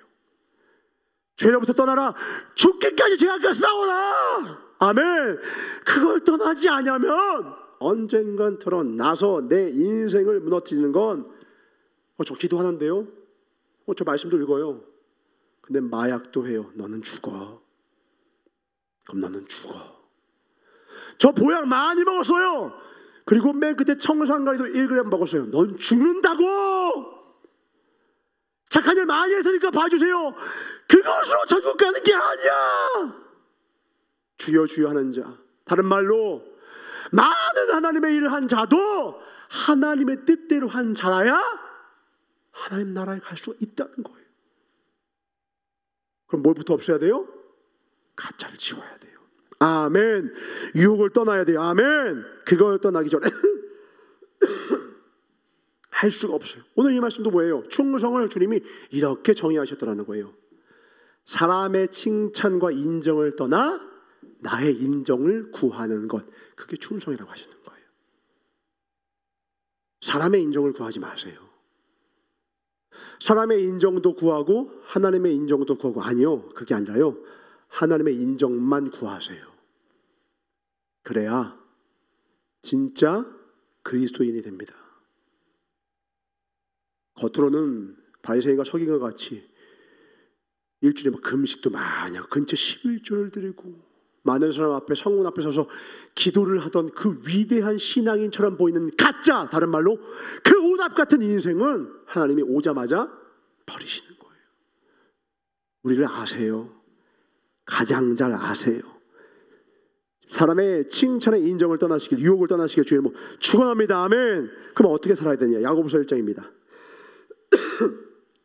죄로부터 떠나라. 죽기까지 죄 앞에 싸워라. 아멘. 그걸 떠나지 않으면 언젠간 드러나서 내 인생을 무너뜨리는 건 저 기도하는데요, 저 말씀도 읽어요. 근데 마약도 해요. 너는 죽어. 그럼 너는 죽어. 저 보약 많이 먹었어요. 그리고 맨 그때 청산가리도 1g 먹었어요. 넌 죽는다고. 착한 일 많이 했으니까 봐주세요. 그것으로 천국 가는 게 아니야. 주여 주여 하는 자, 다른 말로 많은 하나님의 일을 한 자도 하나님의 뜻대로 한 자라야 하나님 나라에 갈 수 있다는 거예요. 그럼 뭘부터 없애야 돼요? 가짜를 지워야 돼요. 아멘. 유혹을 떠나야 돼요. 아멘. 그걸 떠나기 전에 할 수가 없어요. 오늘 이 말씀도 뭐예요? 충성을 주님이 이렇게 정의하셨다는 거예요. 사람의 칭찬과 인정을 떠나 나의 인정을 구하는 것, 그게 충성이라고 하시는 거예요. 사람의 인정을 구하지 마세요. 사람의 인정도 구하고 하나님의 인정도 구하고, 아니요, 그게 아니라요, 하나님의 인정만 구하세요. 그래야 진짜 그리스도인이 됩니다. 겉으로는 바리새인과 서기관과 같이 일주일에 금식도 많이 하고 근처 11조를 드리고 많은 사람 앞에, 성문 앞에 서서 기도를 하던 그 위대한 신앙인처럼 보이는 가짜, 다른 말로 그 오답 같은 인생은 하나님이 오자마자 버리시는 거예요. 우리를 아세요. 가장 잘 아세요. 사람의 칭찬에 인정을 떠나시길, 유혹을 떠나시길 주의 이름으로 축원합니다. 아멘. 그럼 어떻게 살아야 되냐? 야고보서 1장입니다.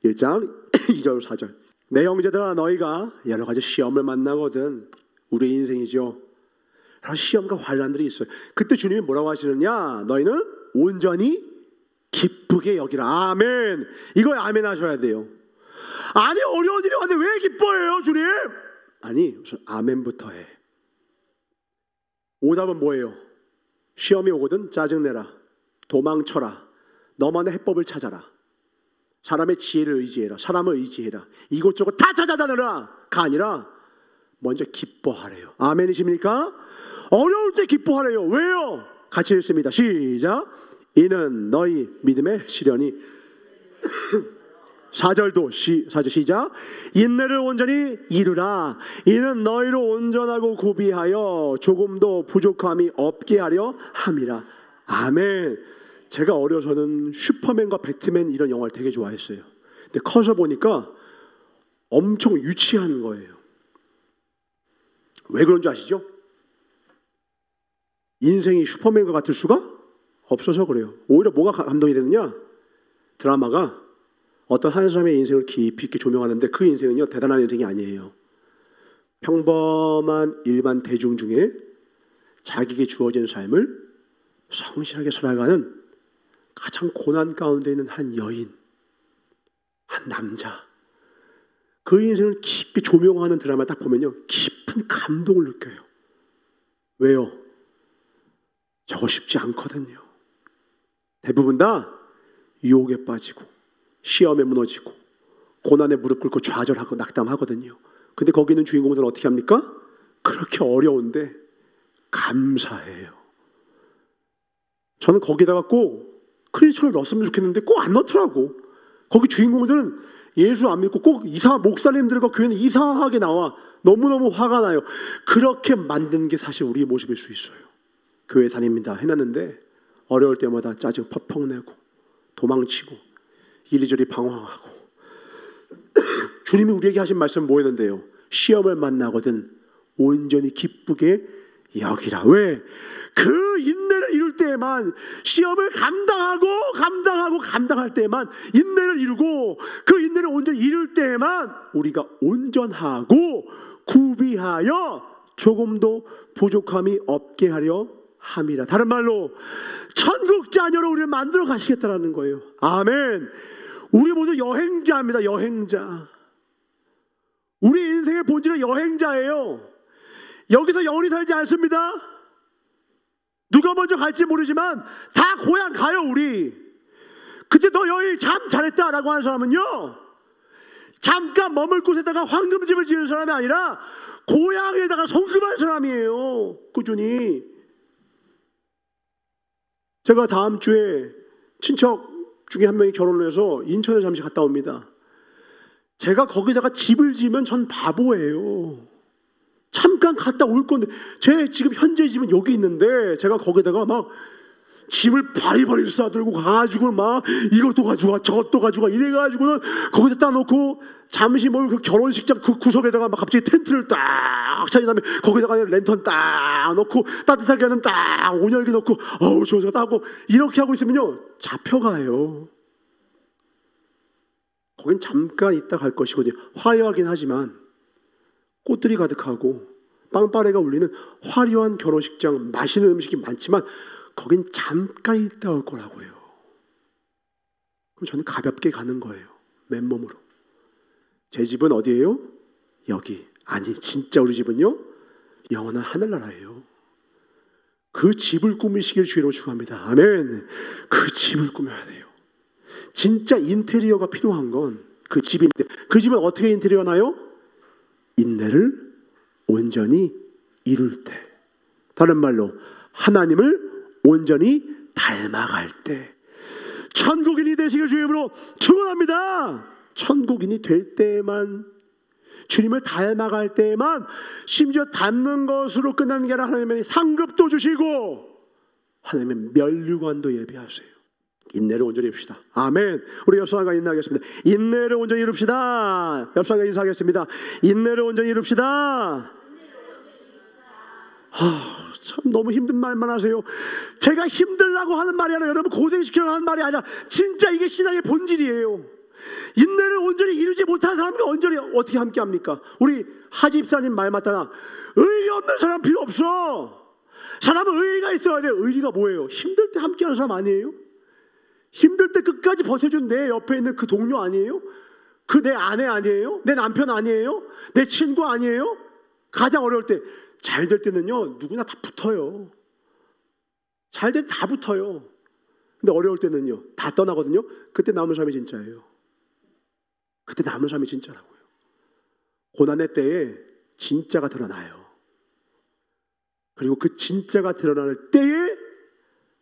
1장 2절 4절. 내 형제들아, 너희가 여러 가지 시험을 만나거든. 우리의 인생이죠. 여러 시험과 환난들이 있어요. 그때 주님이 뭐라고 하시느냐? 너희는 온전히 기쁘게 여기라. 아멘. 이거 아멘 하셔야 돼요. 아니, 어려운 일이 왔는데 왜 기뻐해요, 주님? 아니, 우선 아멘부터 해. 오답은 뭐예요? 시험이 오거든 짜증내라, 도망쳐라, 너만의 해법을 찾아라, 사람의 지혜를 의지해라, 사람을 의지해라, 이것저것 다 찾아다녀라가 아니라 먼저 기뻐하래요. 아멘이십니까? 어려울 때 기뻐하래요. 왜요? 같이 읽습니다. 시작. 이는 너희 믿음의 시련이 4절도 4절 시작. 인내를 온전히 이루라. 이는 너희로 온전하고 구비하여 조금도 부족함이 없게 하려 함이라. 아멘. 제가 어려서는 슈퍼맨과 배트맨 이런 영화를 되게 좋아했어요. 근데 커서 보니까 엄청 유치한 거예요. 왜 그런 줄 아시죠? 인생이 슈퍼맨과 같을 수가 없어서 그래요. 오히려 뭐가 감동이 되느냐? 드라마가 어떤 한 사람의 인생을 깊이 있게 조명하는데 그 인생은요, 대단한 인생이 아니에요. 평범한 일반 대중 중에 자기에게 주어진 삶을 성실하게 살아가는 가장 고난 가운데 있는 한 여인, 한 남자, 그 인생을 깊이 조명하는 드라마 딱 보면요, 깊은 감동을 느껴요. 왜요? 저거 쉽지 않거든요. 대부분 다 유혹에 빠지고 시험에 무너지고 고난에 무릎 꿇고 좌절하고 낙담하거든요. 근데 거기 있는 주인공들은 어떻게 합니까? 그렇게 어려운데 감사해요. 저는 거기다가 꼭 크리스천을 넣었으면 좋겠는데 꼭 안 넣더라고. 거기 주인공들은 예수 안 믿고 꼭 목사님들과 교회는 이상하게 나와. 너무너무 화가 나요. 그렇게 만든 게 사실 우리의 모습일 수 있어요. 교회 다닙니다 해놨는데 어려울 때마다 짜증 퍽퍽 내고 도망치고 이리저리 방황하고. 주님이 우리에게 하신 말씀은 뭐였는데요? 시험을 만나거든 온전히 기쁘게 여기라. 왜? 그 인내를 이룰 때에만, 시험을 감당할 때에만 인내를 이루고, 그 인내를 온전히 이룰 때에만 우리가 온전하고 구비하여 조금도 부족함이 없게 하려 함이라. 다른 말로 천국 자녀로 우리를 만들어 가시겠다라는 거예요. 아멘. 우리 모두 여행자입니다. 여행자. 우리 인생의 본질은 여행자예요. 여기서 영원히 살지 않습니다. 누가 먼저 갈지 모르지만 다 고향 가요. 우리 그때 너 여기 참 잘했다라고 하는 사람은요, 잠깐 머물 곳에다가 황금집을 지은 사람이 아니라 고향에다가 성금한 사람이에요. 꾸준히. 제가 다음 주에 친척 중에 한 명이 결혼을 해서 인천에 잠시 갔다 옵니다. 제가 거기다가 집을 지으면 전 바보예요. 잠깐 갔다 올 건데, 제 지금 현재 집은 여기 있는데 제가 거기다가 막 짐을 바리바리 싸들고 가지고 막 이것도 가져가 저것도 가져가 이래가지고는 거기다 따놓고 잠시 뭘 그 결혼식장 그 구석에다가 막 갑자기 텐트를 딱 차린 다음에 거기다가 랜턴 딱 넣고 따뜻하게 하는 딱 온열기 넣고 어우 저거 따고 이렇게 하고 있으면요 잡혀가요. 거긴 잠깐 있다 갈 것이거든요. 화려하긴 하지만 꽃들이 가득하고 빵빠레가 울리는 화려한 결혼식장 맛있는 음식이 많지만 거긴 잠깐 있다 올 거라고요. 그럼 저는 가볍게 가는 거예요. 맨몸으로. 제 집은 어디예요? 여기. 아니 진짜 우리 집은요 영원한 하늘나라예요. 그 집을 꾸미시길 주의로 축원합니다. 아멘. 그 집을 꾸며야 돼요. 진짜 인테리어가 필요한 건 그 집인데 그 집은 어떻게 인테리어나요? 인내를 온전히 이룰 때, 다른 말로 하나님을 온전히 닮아갈 때 천국인이 되시길 주님으로 축원합니다. 천국인이 될 때만, 주님을 닮아갈 때만, 심지어 닮는 것으로 끝나는 게 아니라 하나님의 상급도 주시고 하나님의 면류관도 예비하세요. 인내를 온전히 이룹시다. 아멘. 우리 옆 사람과 인내하겠습니다. 인내를 온전히 이룹시다. 옆 사람과 인사하겠습니다. 인내를 온전히 이룹시다. 참 너무 힘든 말만 하세요. 제가 힘들라고 하는 말이 아니라 여러분 고생시키려고 하는 말이 아니라 진짜 이게 신앙의 본질이에요. 인내를 온전히 이루지 못하는 사람과 온전히 어떻게 함께 합니까? 우리 하집사님 말 맞다나 의리 없는 사람 필요 없어. 사람은 의리가 있어야 돼요. 의리가 뭐예요? 힘들 때 함께하는 사람 아니에요? 힘들 때 끝까지 버텨준 내 옆에 있는 그 동료 아니에요? 그 내 아내 아니에요? 내 남편 아니에요? 내 친구 아니에요? 가장 어려울 때, 잘 될 때는요 누구나 다 붙어요. 잘 될 때 다 붙어요. 근데 어려울 때는요 다 떠나거든요. 그때 남은 사람이 진짜예요. 그때 남은 사람이 진짜라고요. 고난의 때에 진짜가 드러나요. 그리고 그 진짜가 드러날 때에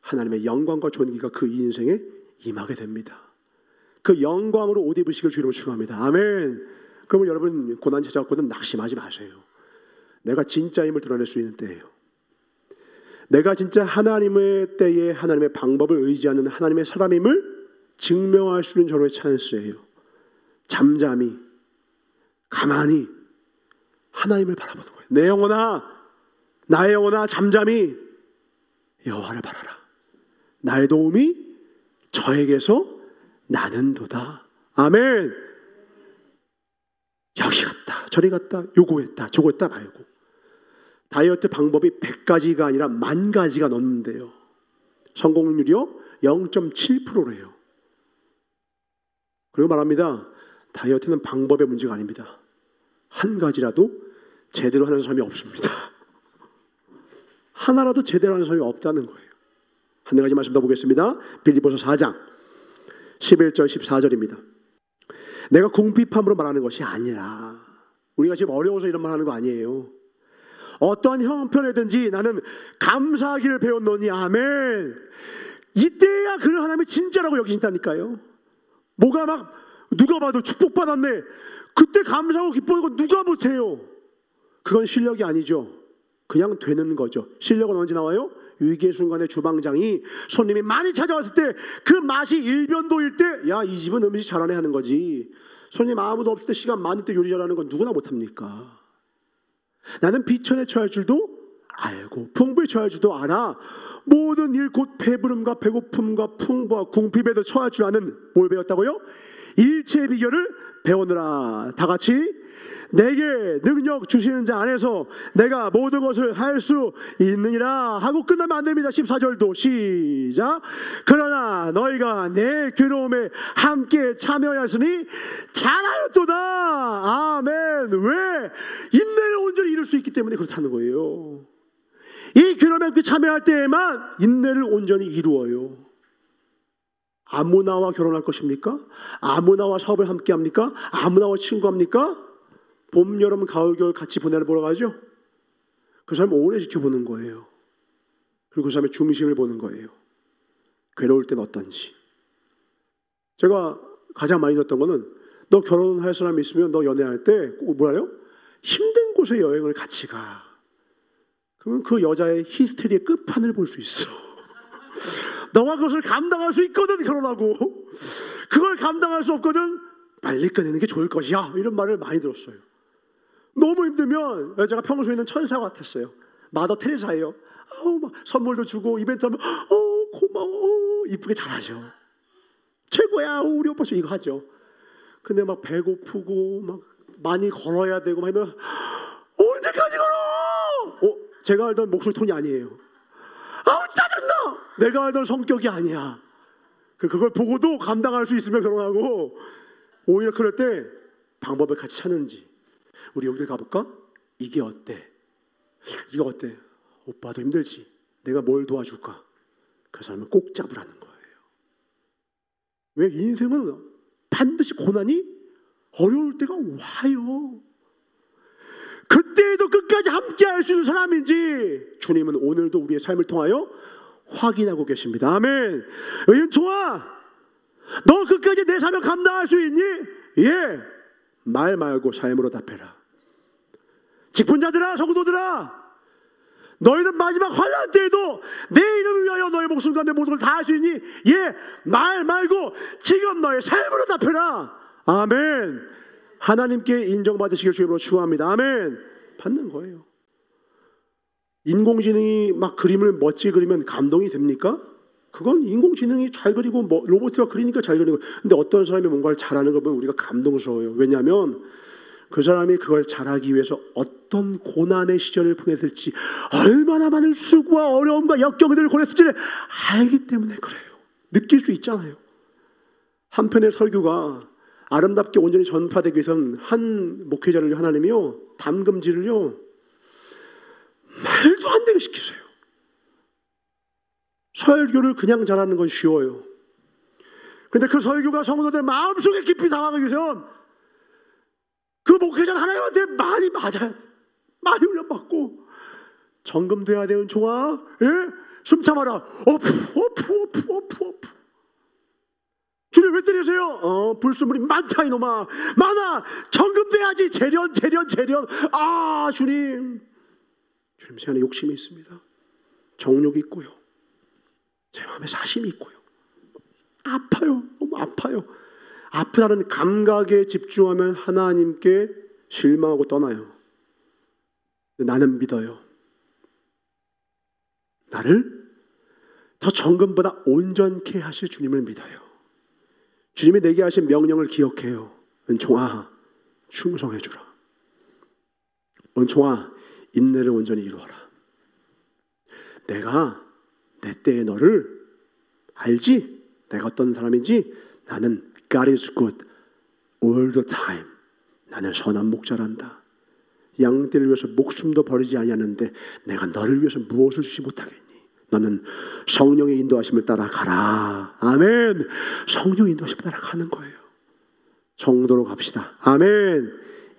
하나님의 영광과 존귀가 그 인생에 임하게 됩니다. 그 영광으로 옷 입으시길 주님으로 축원합니다. 아멘. 그러면 여러분 고난 찾아왔거든 낙심하지 마세요. 내가 진짜임을 드러낼 수 있는 때예요. 내가 진짜 하나님의 때에 하나님의 방법을 의지하는 하나님의 사람임을 증명할 수 있는 저로의 찬스예요. 잠잠히 가만히 하나님을 바라보는 거예요. 내 영혼아, 나의 영혼아, 잠잠히 여호와를 바라라. 나의 도움이 저에게서 나는도다. 아멘. 여기 갔다 저리 갔다 요거 했다 저거 했다 말고, 다이어트 방법이 100가지가 아니라 10,000가지가 넘는데요 성공률이요 0.7%래요 그리고 말합니다. 다이어트는 방법의 문제가 아닙니다. 한 가지라도 제대로 하는 사람이 없습니다. 하나라도 제대로 하는 사람이 없다는 거예요. 한 가지 말씀 더 보겠습니다. 빌립보서 4장 11절 14절입니다. 내가 궁핍함으로 말하는 것이 아니라, 우리가 지금 어려워서 이런 말 하는 거 아니에요. 어떠한 형편에든지 나는 감사하기를 배웠노니. 아멘. 이때야 그를 하나님이 진짜라고 여기신다니까요. 뭐가 막 누가 봐도 축복받았네, 그때 감사하고 기뻐하는 거 누가 못해요. 그건 실력이 아니죠. 그냥 되는 거죠. 실력은 언제 나와요? 위기의 순간에 주방장이 손님이 많이 찾아왔을 때 그 맛이 일변도일 때, 야, 이 집은 음식 잘하네 하는 거지. 손님 아무도 없을 때 시간 많을 때 요리 잘하는 건 누구나 못합니까? 나는 비천에 처할 줄도 알고 풍부에 처할 줄도 알아. 모든 일 곧 배부름과 배고픔과 풍부와 궁핍에도 처할 줄 아는, 뭘 배웠다고요? 일체의 비결을 배우느라. 다 같이 내게 능력 주시는 자 안에서 내가 모든 것을 할 수 있느니라 하고 끝나면 안 됩니다. 14절도 시작. 그러나 너희가 내 괴로움에 함께 참여하였으니 잘하였도다. 아멘. 왜? 인내를 온전히 이룰 수 있기 때문에 그렇다는 거예요. 이 괴로움에 함께 참여할 때에만 인내를 온전히 이루어요. 아무나와 결혼할 것입니까? 아무나와 사업을 함께 합니까? 아무나와 친구합니까? 봄, 여름, 가을, 겨울 같이 보내를 보러 가죠. 그 사람 오래 지켜보는 거예요. 그리고 그 사람의 중심을 보는 거예요. 괴로울 땐 어떤지. 제가 가장 많이 듣던 거는, 너 결혼할 사람이 있으면 너 연애할 때 꼭 뭐라요? 힘든 곳에 여행을 같이 가. 그러면 그 여자의 히스테리의 끝판을 볼 수 있어. 너가 그것을 감당할 수 있거든 결혼하고, 그걸 감당할 수 없거든 빨리 끝내는 게 좋을 것이야. 이런 말을 많이 들었어요. 너무 힘들면 여자가 평소에는 천사 같았어요. 마더 테레사예요. 막 선물도 주고 이벤트 하면 고마워, 이쁘게 잘하죠. 최고야, 우리 오빠 이거 하죠. 근데 막 배고프고 막 많이 걸어야 되고 막 이러면 언제까지 걸어? 제가 알던 목소리 톤이 아니에요. 짜증나. 내가 알던 성격이 아니야. 그걸 보고도 감당할 수 있으면 결혼하고, 오히려 그럴 때 방법을 같이 찾는지, 우리 여기를 가볼까? 이게 어때? 이거 어때? 오빠도 힘들지. 내가 뭘 도와줄까? 그 사람을 꼭 잡으라는 거예요. 왜? 인생은 반드시 고난이 어려울 때가 와요. 그때에도 끝까지 함께 할 수 있는 사람인지 주님은 오늘도 우리의 삶을 통하여 확인하고 계십니다. 아멘. 은총아, 너 끝까지 내 삶을 감당할 수 있니? 예. 말 말고 삶으로 답해라. 직분자들아, 성도들아, 너희는 마지막 환난 때에도 내 이름을 위하여 너의 목숨과 내 모든 걸 다 할 수 있니? 예. 말 말고 지금 너의 삶으로 답해라. 아멘. 하나님께 인정받으시길 주님으로 축원합니다. 아멘. 받는 거예요. 인공지능이 막 그림을 멋지게 그리면 감동이 됩니까? 그건 인공지능이 잘 그리고 로봇이 그리니까 잘 그리고, 근데 어떤 사람이 뭔가를 잘하는 걸 보면 우리가 감동스러워요. 왜냐하면 그 사람이 그걸 잘하기 위해서 어떤 고난의 시절을 보냈을지, 얼마나 많은 수고와 어려움과 역경들을 보냈을지를 알기 때문에 그래요. 느낄 수 있잖아요. 한편의 설교가 아름답게 온전히 전파되기 위해서는 한 목회자를 하나님이요, 담금질을요 말도 안 되게 시키세요. 설교를 그냥 잘하는 건 쉬워요. 근데 그 설교가 성도들 마음속에 깊이 담아가기 위해서는 그 목회자는 하나님한테 많이 맞아야 돼. 많이 훈련받고 정금돼야 되는 종아, 예? 숨 참아라. 어프. 주님 왜 때리세요? 불순물이 많다 이놈아. 많아. 정금돼야지. 재련. 주님 제 안에 욕심이 있습니다. 정욕이 있고요, 제 마음에 사심이 있고요, 아파요. 너무 아파요. 아프다는 감각에 집중하면 하나님께 실망하고 떠나요. 나는 믿어요. 나를 더 정금보다 온전케 하실 주님을 믿어요. 주님이 내게 하신 명령을 기억해요. 은총아, 충성해주라. 은총아, 인내를 온전히 이루어라. 내가 내 때에 너를 알지? 내가 어떤 사람인지. 나는 God is good all the time. 나는 선한 목자란다. 양떼를 위해서 목숨도 버리지 아니하는데 내가 너를 위해서 무엇을 주지 못하겠니? 너는 성령의 인도하심을 따라가라. 아멘. 성령 인도하심을 따라가는 거예요. 정도로 갑시다. 아멘.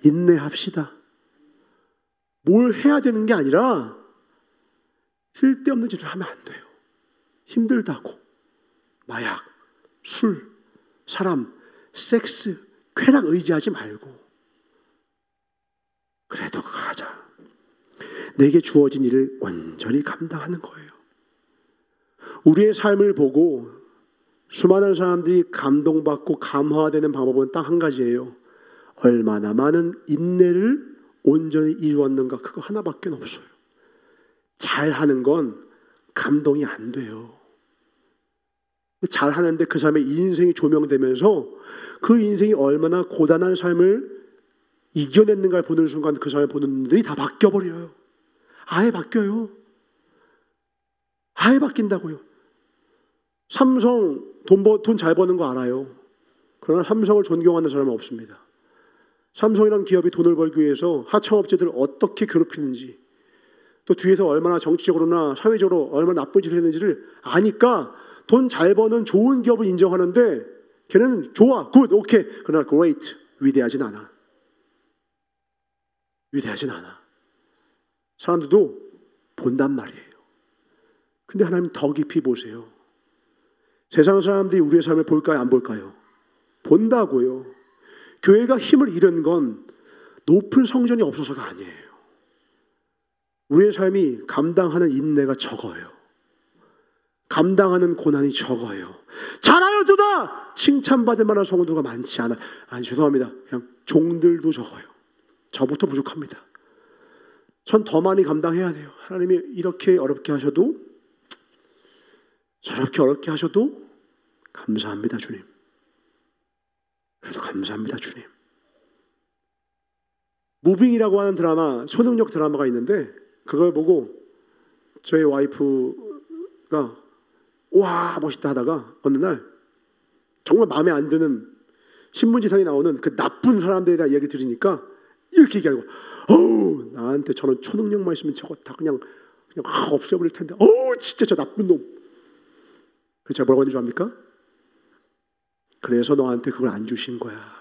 인내합시다. 뭘 해야 되는 게 아니라 쓸데없는 짓을 하면 안 돼요. 힘들다고 마약, 술, 사람, 섹스, 쾌락 의지하지 말고 그래도 가자. 내게 주어진 일을 온전히 감당하는 거예요. 우리의 삶을 보고 수많은 사람들이 감동받고 감화되는 방법은 딱 한 가지예요. 얼마나 많은 인내를 온전히 이루었는가, 그거 하나밖에 없어요. 잘하는 건 감동이 안 돼요. 잘하는데 그 사람의 인생이 조명되면서 그 인생이 얼마나 고단한 삶을 이겨냈는가를 보는 순간 그 사람을 보는 눈들이 다 바뀌어버려요. 아예 바뀌어요. 아예 바뀐다고요. 삼성 돈 잘 버는 거 알아요. 그러나 삼성을 존경하는 사람은 없습니다. 삼성이라는 기업이 돈을 벌기 위해서 하청업체들을 어떻게 괴롭히는지, 또 뒤에서 얼마나 정치적으로나 사회적으로 얼마나 나쁜 짓을 했는지를 아니까 돈 잘 버는 좋은 기업을 인정하는데 걔는 좋아, 굿, 오케이. 그러나 great, 위대하진 않아. 위대하진 않아. 사람들도 본단 말이에요. 근데 하나님 더 깊이 보세요. 세상 사람들이 우리의 삶을 볼까요, 안 볼까요? 본다고요. 교회가 힘을 잃은 건 높은 성전이 없어서가 아니에요. 우리의 삶이 감당하는 인내가 적어요. 감당하는 고난이 적어요. 잘하여도다 칭찬받을 만한 성도가 많지 않아. 아니 죄송합니다. 그냥 종들도 적어요. 저부터 부족합니다. 전 더 많이 감당해야 돼요. 하나님이 이렇게 어렵게 하셔도 저렇게 어렵게 하셔도 감사합니다 주님. 그래도 감사합니다 주님. 무빙이라고 하는 드라마, 초능력 드라마가 있는데 그걸 보고 저희 와이프가 와 멋있다 하다가 어느 날 정말 마음에 안 드는 신문지상에 나오는 그 나쁜 사람들에 대한 이야기 들으니까 이렇게 얘기하는 거야. 어우 나한테 저런 초능력만 있으면 저거 다 그냥 확 없애버릴 텐데 어우 진짜 저 나쁜 놈. 그래서 제가 뭐라고 하는 줄 압니까? 그래서 너한테 그걸 안 주신 거야.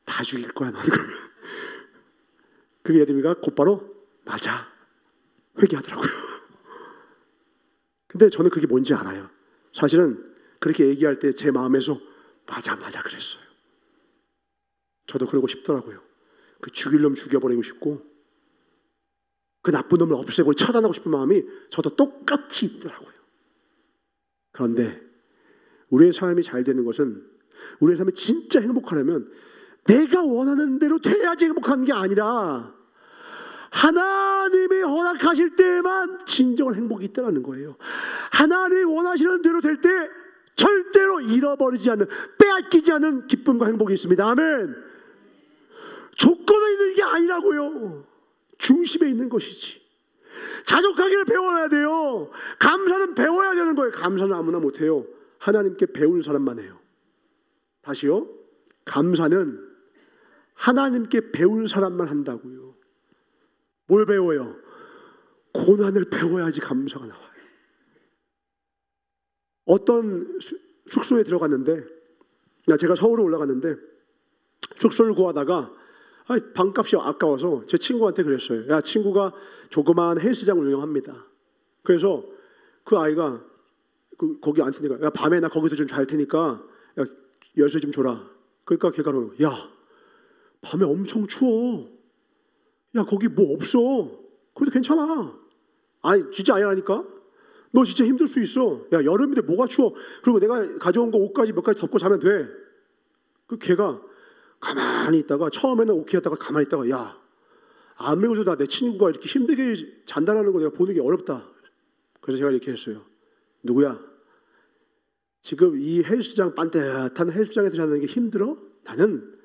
다 죽일 거야 너는. 그게 예림이가 곧바로 맞아 회개하더라고요. 근데 저는 그게 뭔지 알아요. 사실은 그렇게 얘기할 때 제 마음에서 맞아 그랬어요. 저도 그러고 싶더라고요. 그 죽일 놈 죽여버리고 싶고 그 나쁜 놈을 없애버리고 처단하고 싶은 마음이 저도 똑같이 있더라고요. 그런데 우리의 삶이 잘 되는 것은 우리의 삶이 진짜 행복하려면 내가 원하는 대로 돼야지 행복한 게 아니라 하나님이 허락하실 때만 진정한 행복이 있다는 거예요. 하나님이 원하시는 대로 될 때 절대로 잃어버리지 않는, 빼앗기지 않는 기쁨과 행복이 있습니다. 아멘. 조건에 있는 게 아니라고요. 중심에 있는 것이지. 자족하기를 배워야 돼요. 감사는 배워야 되는 거예요. 감사는 아무나 못해요. 하나님께 배운 사람만 해요. 다시요. 감사는 하나님께 배운 사람만 한다고요. 뭘 배워요? 고난을 배워야지 감사가 나와요. 어떤 숙소에 들어갔는데 제가 서울에 올라갔는데 숙소를 구하다가 방값이 아까워서 제 친구한테 그랬어요. 야 친구가 조그마한 헬스장을 운영합니다. 그래서 그 아이가 거기 안 쓰니까 야 밤에 나 거기서 좀 잘 테니까 야 열쇠 좀 줘라. 그러니까 걔가 야 밤에 엄청 추워. 야 거기 뭐 없어. 그래도 괜찮아. 아니 진짜 아니라니까. 너 진짜 힘들 수 있어. 야 여름인데 뭐가 추워. 그리고 내가 가져온 거 옷까지 몇 가지 덮고 자면 돼. 그 걔가 가만히 있다가 처음에는 오케이 했다가 가만히 있다가 야 안 매워도 나 내 친구가 이렇게 힘들게 잔다라는 거 내가 보는 게 어렵다. 그래서 제가 이렇게 했어요. 누구야? 지금 이 헬스장 반듯한 헬스장에서 자는 게 힘들어? 나는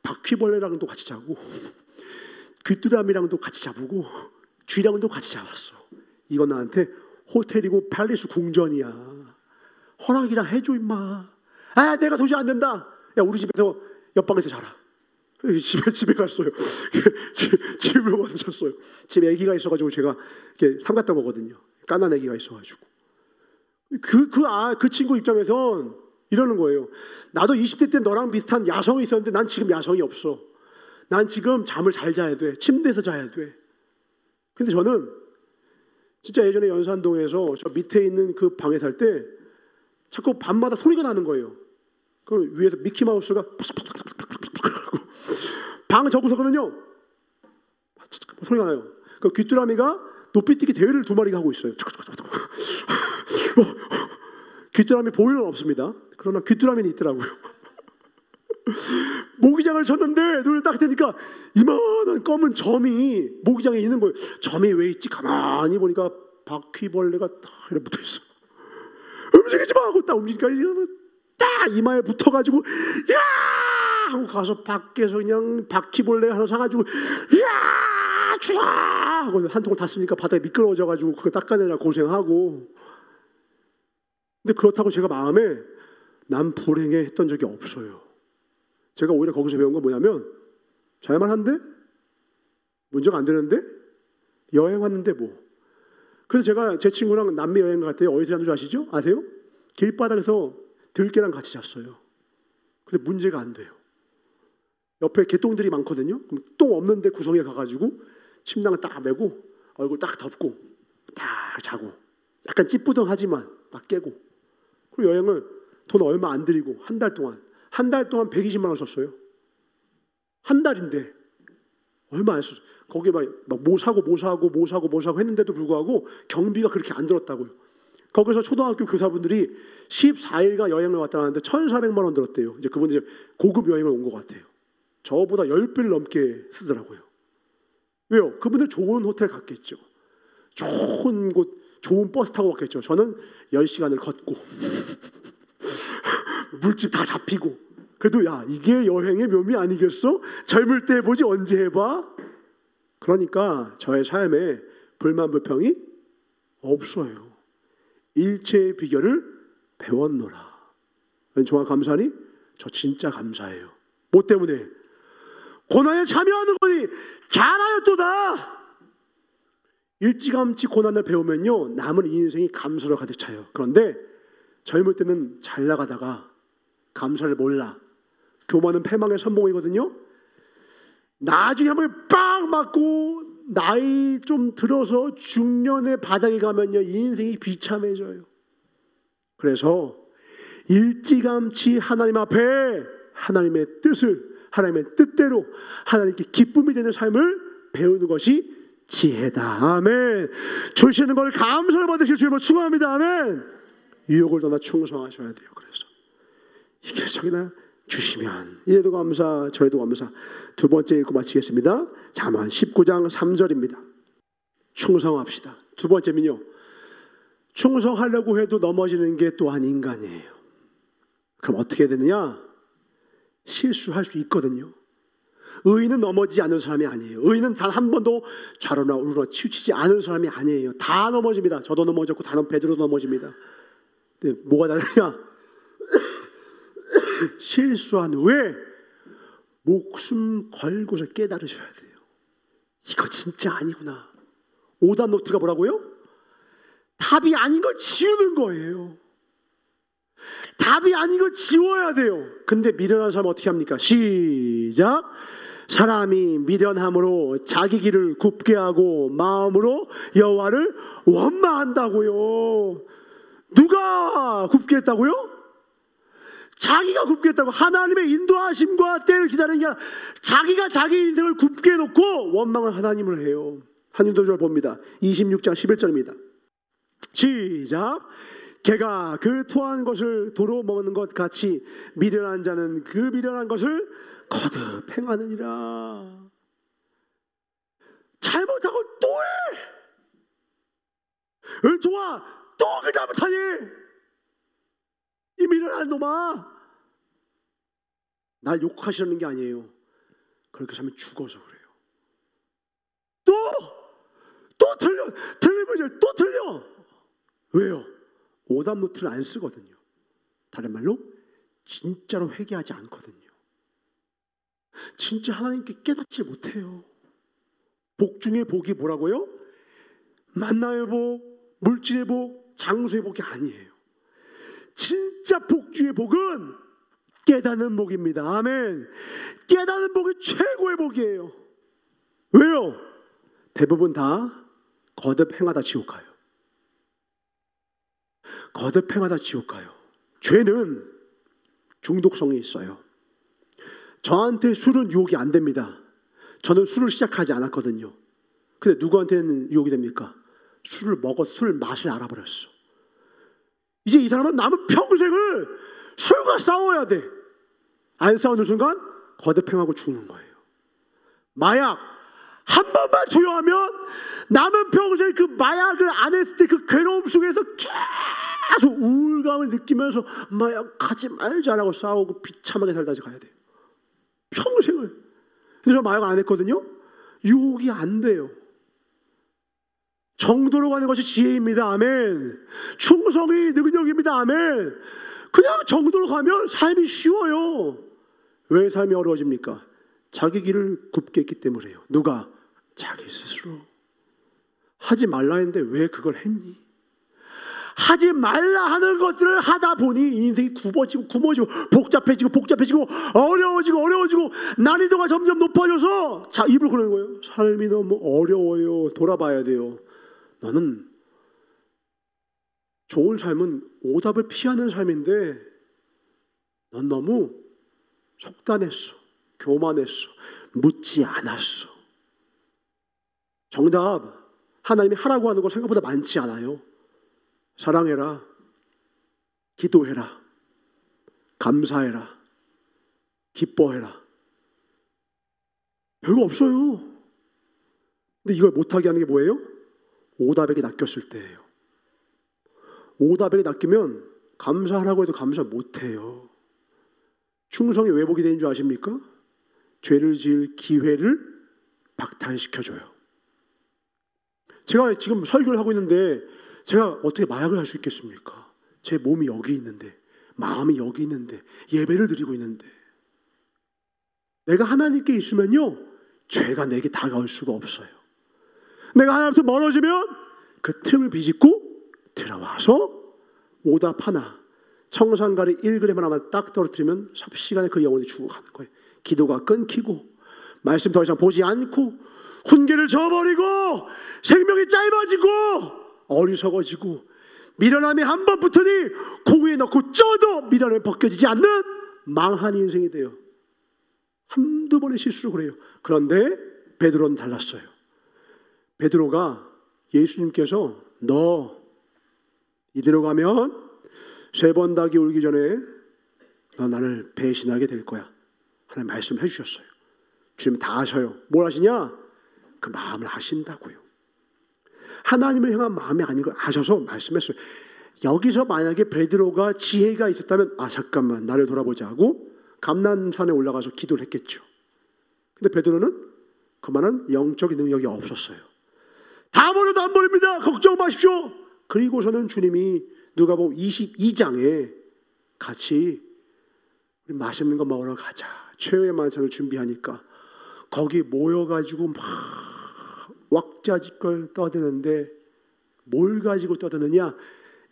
바퀴벌레랑도 같이 자고 귀뚜라미랑도 같이 자보고 쥐랑도 같이 자봤어. 이건 나한테 호텔이고 팰리스 궁전이야. 허락이랑 해줘 임마. 아 내가 도저히 안 된다. 야 우리 집에서 옆방에서 자라. 집에 갔어요. 집으로 가서 잤어요. 집에 아기가 있어가지고 제가 이렇게 삼갔다 거거든요. 까난 아기가 있어가지고 그 친구 입장에선 이러는 거예요. 나도 20대 때 너랑 비슷한 야성이 있었는데 난 지금 야성이 없어. 난 지금 잠을 잘 자야 돼. 침대에서 자야 돼. 근데 저는 진짜 예전에 연산동에서 저 밑에 있는 그 방에 살 때 자꾸 밤마다 소리가 나는 거예요. 그럼 위에서 미키마우스가 방 저구석은요 소리가 나요. 그 귀뚜라미가 높이뛰기 대회를 2마리가 하고 있어요. 귀뚜라미 보이는 없습니다. 그러나 귀뚜라미는 있더라고요. 모기장을 쳤는데 눈을 딱 뜨니까 이만한 검은 점이 모기장에 있는 거예요. 점이 왜 있지? 가만히 보니까 바퀴벌레가 다 이렇게 붙어있어. 움직이지 마 하고 딱 움직이니까 딱 이마에 붙어가지고 야 하고 가서 밖에서 그냥 바퀴벌레 하나 사가지고 야 좋아 하고 한 통을 다 쓰니까 바닥에 미끄러워져가지고 그거 닦아내느라 고생하고. 근데 그렇다고 제가 마음에 난 불행해 했던 적이 없어요. 제가 오히려 거기서 배운 건 뭐냐면 잘만한데? 문제가 안 되는데? 여행 왔는데 뭐. 그래서 제가 제 친구랑 남미 여행 갈 때 어디서 잤는 줄 아시죠? 아세요? 길바닥에서 들개랑 같이 잤어요. 근데 문제가 안 돼요. 옆에 개똥들이 많거든요. 그럼 똥 없는데 구석에 가가지고 침낭을 딱 메고 얼굴 딱 덮고 딱 자고 약간 찌뿌둥하지만 딱 깨고. 그리고 여행을 돈 얼마 안 들이고 한 달 동안 120만 원 썼어요. 한 달인데 얼마 안 썼어요. 거기 막 뭐 사고 했는데도 불구하고 경비가 그렇게 안 들었다고요. 거기서 초등학교 교사분들이 14일간 여행을 왔다 갔는데 1,400만 원 들었대요. 이제 그분들이 고급 여행을 온 것 같아요. 저보다 10배를 넘게 쓰더라고요. 왜요? 그분들 좋은 호텔 갔겠죠. 좋은 곳, 좋은 버스 타고 갔겠죠. 저는 10시간을 걷고 물집 다 잡히고. 그래도 야, 이게 여행의 묘미 아니겠어? 젊을 때 해보지 언제 해봐? 그러니까 저의 삶에 불만 불평이 없어요. 일체의 비결을 배웠노라. 정말 감사하니? 저 진짜 감사해요. 뭐 때문에? 고난에 참여하는 거니 잘하였도다. 일찌감치 고난을 배우면요, 남은 인생이 감사로 가득 차요. 그런데 젊을 때는 잘 나가다가 감사를 몰라. 교만은 패망의 선봉이거든요. 나중에 한번 빵 맞고 나이 좀 들어서 중년의 바닥에 가면요, 인생이 비참해져요. 그래서 일찌감치 하나님 앞에 하나님의 뜻을, 하나님의 뜻대로 하나님께 기쁨이 되는 삶을 배우는 것이 지혜다. 아멘. 주시는 걸 감사를 받으실 주님을 축원합니다. 아멘. 유혹을 떠나 충성하셔야 돼요. 그래서 이게 저기나 주시면 이래도 감사, 저래도 감사. 두 번째 읽고 마치겠습니다. 잠언 19장 3절입니다. 충성합시다. 두 번째는요, 충성하려고 해도 넘어지는 게 또한 인간이에요. 그럼 어떻게 되느냐? 실수할 수 있거든요. 의인은 넘어지지 않는 사람이 아니에요. 의인은 단 한 번도 좌로나 우로나 치우치지 않은 사람이 아니에요. 다 넘어집니다. 저도 넘어졌고 다른 베드로 넘어집니다. 근데 뭐가 다르냐? 실수한 후에 목숨 걸고서 깨달으셔야 돼요. 이거 진짜 아니구나. 오답 노트가 뭐라고요? 답이 아닌 걸 지우는 거예요. 답이 아닌 걸 지워야 돼요. 근데 미련한 사람은 어떻게 합니까? 시작. 사람이 미련함으로 자기 길을 굽게 하고 마음으로 여호와를 원망한다고요. 누가 굽게 했다고요? 자기가 굽게 했다고. 하나님의 인도하심과 때를 기다리는 게 아니라 자기가 자기 인생을 굽게 해놓고 원망을 하나님을 해요. 한윤도절 봅니다. 26장 11절입니다. 시작. 개가 그 토한 것을 도로 먹는 것 같이 미련한 자는 그 미련한 것을 거듭 행하느니라. 잘못하고 또 해. 좋아, 또 그 잘못하니? 이 미련한 놈아. 날 욕하시는 게 아니에요. 그렇게 살면 죽어서 그래요. 또 틀리면 또 틀려. 왜요? 오답 노트를 안 쓰거든요. 다른 말로 진짜로 회개하지 않거든요. 진짜 하나님께 깨닫지 못해요. 복 중에 복이 뭐라고요? 만나의 복, 물질의 복, 장수의 복이 아니에요. 진짜 복 중에 복은 깨닫는 복입니다. 아멘. 깨닫는 복이 최고의 복이에요. 왜요? 대부분 다 거듭 행하다 지옥 가요. 거듭 행하다 지옥 가요. 죄는 중독성이 있어요. 저한테 술은 유혹이 안 됩니다. 저는 술을 시작하지 않았거든요. 근데 누구한테는 유혹이 됩니까? 술을 먹어서 술 맛을 알아버렸어. 이제 이 사람은 남은 평생을 술과 싸워야 돼. 안 싸우는 순간 거듭 행하고 죽는 거예요. 마약 한 번만 투여하면 남은 평생 그 마약을 안 했을 때 그 괴로움 속에서 계속 우울감을 느끼면서 마약하지 말자라고 싸우고 비참하게 살다가 가야 돼요. 평생을. 근데 저 마약 안 했거든요. 유혹이 안 돼요. 정도로 가는 것이 지혜입니다. 아멘. 충성이 능력입니다. 아멘. 그냥 정도로 가면 삶이 쉬워요. 왜 삶이 어려워집니까? 자기 길을 굽게 했기 때문에요. 누가? 자기 스스로. 하지 말라 했는데 왜 그걸 했니? 하지 말라 하는 것들을 하다 보니 인생이 굽어지고 복잡해지고 어려워지고 난이도가 점점 높아져서 자, 입을 그러는 거예요. 삶이 너무 어려워요. 돌아봐야 돼요. 너는 좋은 삶은 오답을 피하는 삶인데 넌 너무 속단했어. 교만했어. 묻지 않았어. 정답, 하나님이 하라고 하는 거 생각보다 많지 않아요. 사랑해라, 기도해라, 감사해라, 기뻐해라. 별거 없어요. 근데 이걸 못하게 하는 게 뭐예요? 오다백이 낚였을 때예요. 오다백이 낚이면 감사하라고 해도 감사 못해요. 충성이 왜복이 되는 줄 아십니까? 죄를 지을 기회를 박탈시켜줘요. 제가 지금 설교를 하고 있는데 제가 어떻게 마약을 할 수 있겠습니까? 제 몸이 여기 있는데, 마음이 여기 있는데, 예배를 드리고 있는데, 내가 하나님께 있으면요 죄가 내게 다가올 수가 없어요. 내가 하나님부터 멀어지면 그 틈을 비집고 들어와서 오답 하나, 청산가리 1g 하나만 딱 떨어뜨리면 삽시간에 그 영혼이 죽어가는 거예요. 기도가 끊기고 말씀 더 이상 보지 않고 훈계를 저버리고 생명이 짧아지고 어리석어지고 미련함이 한 번 붙으니 공에 넣고 쪄도 미련함이 벗겨지지 않는 망한 인생이 돼요. 한두 번의 실수로 그래요. 그런데 베드로는 달랐어요. 베드로가 예수님께서 너 이대로 가면 3번 닭이 울기 전에 너 나를 배신하게 될 거야. 하나님 말씀해 주셨어요. 주님 다 아셔요. 뭘 하시냐? 그 마음을 아신다고요. 하나님을 향한 마음이 아닌 걸 아셔서 말씀했어요. 여기서 만약에 베드로가 지혜가 있었다면 아 잠깐만 나를 돌아보자 하고 감난산에 올라가서 기도를 했겠죠. 근데 베드로는 그만한 영적인 능력이 없었어요. 다 버려도 안 버립니다. 걱정 마십시오. 그리고서는 주님이 누가복음 22장에 같이 우리 맛있는 거 먹으러 가자. 최후의 만찬을 준비하니까 거기 모여가지고 막 왁자지껄 떠드는데 뭘 가지고 떠드느냐?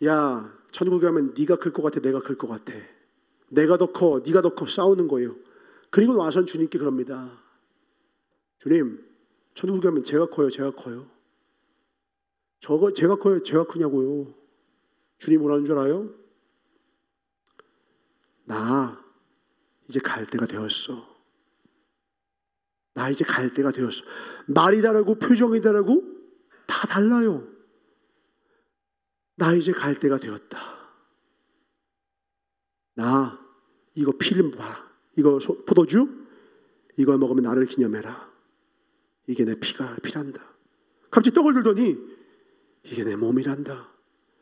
야 천국에 가면 네가 클 것 같아, 내가 클 것 같아. 내가 더 커, 네가 더 커 싸우는 거예요. 그리고 와서는 주님께 그럽니다. 주님, 천국에 가면 제가 커요, 제가 커요. 저거 제가 커요, 제가 크냐고요. 주님 뭐라는 줄 알아요? 나 이제 갈 때가 되었어. 나 이제 갈 때가 되었어. 말이 다르고 표정이 다르고 다 달라요. 나 이제 갈 때가 되었다. 나 이거 피를 봐. 이거 포도주 이걸 먹으면 나를 기념해라. 이게 내 피란다. 갑자기 떡을 들더니 이게 내 몸이란다.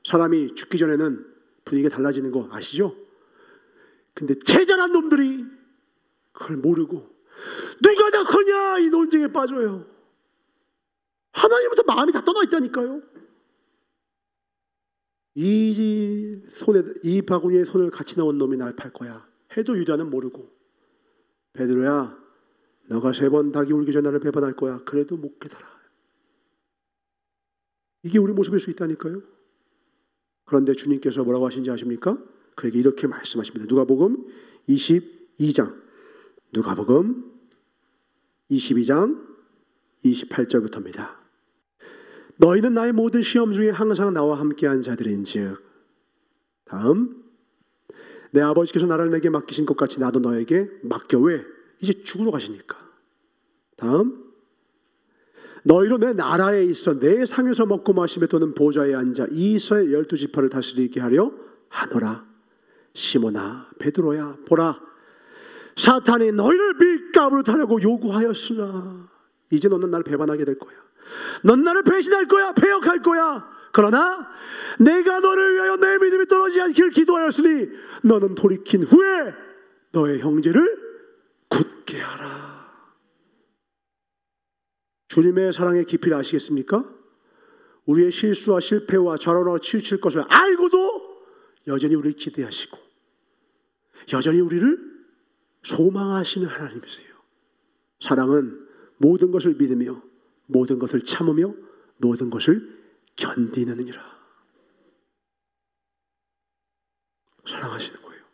사람이 죽기 전에는 분위기가 달라지는 거 아시죠? 근데 제자란 놈들이 그걸 모르고 누가 다 크냐 이 논쟁에 빠져요. 하나님부터 마음이 다 떠나 있다니까요. 이 바구니에 손을 같이 넣은 놈이 날 팔 거야 해도 유다는 모르고 베드로야 너가 3번 닭이 울기 전에 나를 배반할 거야. 그래도 못 깨달아. 이게 우리 모습일 수 있다니까요. 그런데 주님께서 뭐라고 하신지 아십니까? 그에게 이렇게 말씀하십니다. 누가복음 22장 누가복음 22장 28절부터입니다. 너희는 나의 모든 시험 중에 항상 나와 함께한 자들인즉 다음 내 아버지께서 나를 내게 맡기신 것 같이 나도 너에게 맡겨. 왜? 이제 죽으러 가시니까. 다음 너희로 내 나라에 있어 내 상에서 먹고 마시며 또는 보좌에 앉아 이스라엘 12지파를 다스리게 하려 하노라. 시몬아 베드로야 보라 사탄이 너희를 밀가부로 타려고 요구하였으나 이제 너는 나를 배반하게 될 거야. 넌 나를 배신할 거야. 배역할 거야. 그러나 내가 너를 위하여 내 믿음이 떨어지지 않기를 기도하였으니 너는 돌이킨 후에 너의 형제를 굳게 하라. 주님의 사랑의 깊이를 아시겠습니까? 우리의 실수와 실패와 좌로로 치우칠 것을 알고도 여전히 우리를 기대하시고 여전히 우리를 소망하시는 하나님이세요. 사랑은 모든 것을 믿으며 모든 것을 참으며 모든 것을 견디느니라. 사랑하시는 거예요.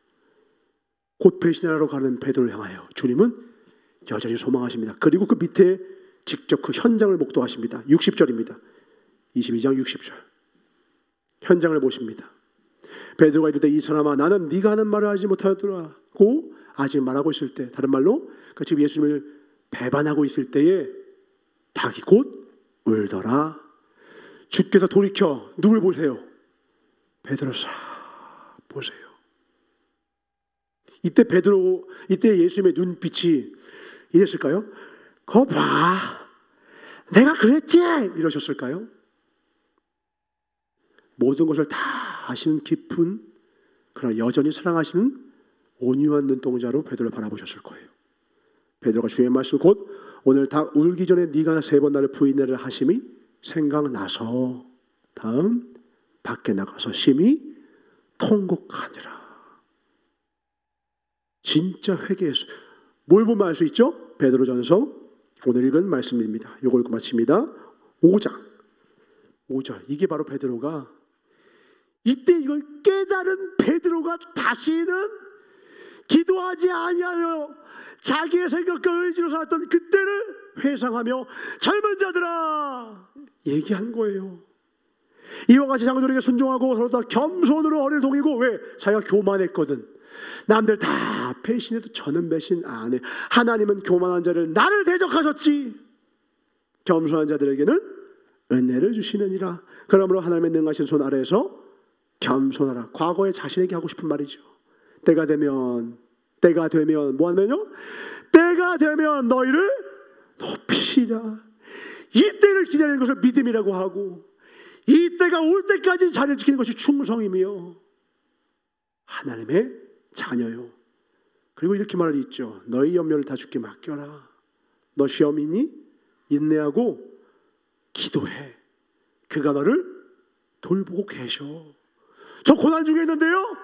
곧 배신하러 가는 베드로를 향하여 주님은 여전히 소망하십니다. 그리고 그 밑에 직접 그 현장을 목도하십니다. 60절입니다. 22장 60절 현장을 보십니다. 베드로가 이르되 이 사람아 나는 네가 하는 말을 알지 못하였더라고 아직 말하고 있을 때, 다른 말로 지금 예수님을 배반하고 있을 때에 닭이 곧 울더라. 주께서 돌이켜 누굴 보세요? 베드로 싹 보세요. 이때 예수님의 눈빛이 이랬을까요? 거 봐, 내가 그랬지, 이러셨을까요? 모든 것을 다 아시는 깊은, 그러나 여전히 사랑하시는 온유한 눈동자로 베드로를 바라보셨을 거예요. 베드로가 주의 말씀 곧 오늘 다 울기 전에 네가 3번 나를 부인하라 하심이 생각나서 다음 밖에 나가서 심히 통곡하니라. 진짜 회개했어요. 뭘 보면 알 수 있죠? 베드로전서 오늘 읽은 말씀입니다. 이걸 읽고 마칩니다. 5장 이게 바로 베드로가 이때 이걸 깨달은 베드로가 다시는 기도하지 아니하여 자기의 생각과 의지로 살았던 그때를 회상하며 젊은 자들아 얘기한 거예요. 이와 같이 장로들에게 순종하고 서로 다 겸손으로 허리를 동이고, 왜? 자기가 교만했거든. 남들 다 배신해도 저는 배신 안 해. 하나님은 교만한 자를 나를 대적하셨지. 겸손한 자들에게는 은혜를 주시느니라. 그러므로 하나님의 능하신 손 아래에서 겸손하라. 과거에 자신에게 하고 싶은 말이죠. 때가 되면 뭐 하면요? 때가 되면 너희를 높이시라. 이 때를 기다리는 것을 믿음이라고 하고, 이 때가 올 때까지 자리를 지키는 것이 충성이며 하나님의 자녀요. 그리고 이렇게 말을 있죠. 너희 염려를 다 주께 맡겨라. 너 시험이니? 인내하고 기도해. 그가 너를 돌보고 계셔. 저 고난 중에 있는데요,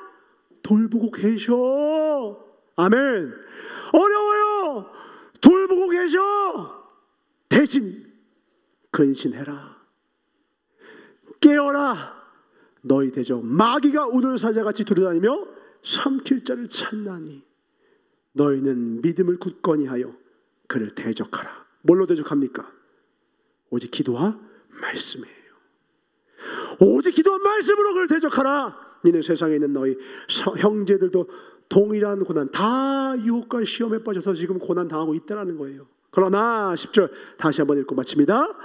돌보고 계셔. 아멘. 어려워요. 돌보고 계셔. 대신 근신해라. 깨어라. 너희 대적 마귀가 우는 사자같이 두려다니며 삼킬 자를 찾나니 너희는 믿음을 굳건히 하여 그를 대적하라. 뭘로 대적합니까? 오직 기도와 말씀이에요. 오직 기도와 말씀으로 그를 대적하라. 이는 세상에 있는 너희 형제들도 동일한 고난, 다 유혹과 시험에 빠져서 지금 고난 당하고 있다는 거예요. 그러나 10절 다시 한번 읽고 마칩니다.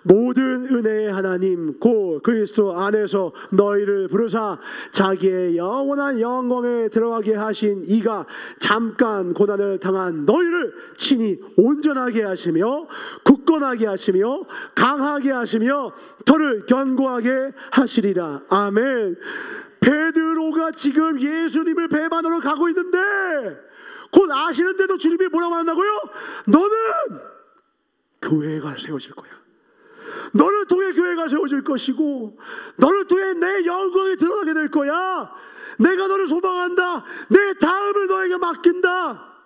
모든 은혜의 하나님 곧 그리스도 안에서 너희를 부르사 자기의 영원한 영광에 들어가게 하신 이가 잠깐 고난을 당한 너희를 친히 온전하게 하시며 굳건하게 하시며 강하게 하시며 더를 견고하게 하시리라. 아멘. 베드로가 지금 예수님을 배반하러 가고 있는데 곧 아시는데도 주님이 뭐라고 한다고요? 너는 교회가 세워질 거야. 너를 통해 교회가 세워질 것이고 너를 통해 내 영광이 드러나게 될 거야. 내가 너를 소망한다. 내 다음을 너에게 맡긴다.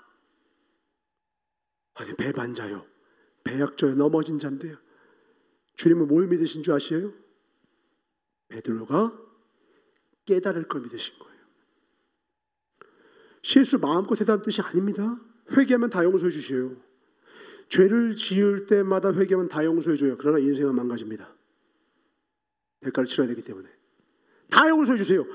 아니, 배반자요, 배역자요, 넘어진 자인데요, 주님은 뭘 믿으신 줄 아시에요? 베드로가 깨달을 걸 믿으신 거예요. 실수 마음껏 해달라는 뜻이 아닙니다. 회개하면 다 용서해 주셔요. 죄를 지을 때마다 회개하면 다 용서해 줘요. 그러나 인생은 망가집니다. 대가를 치러야 되기 때문에 다 용서해 주세요.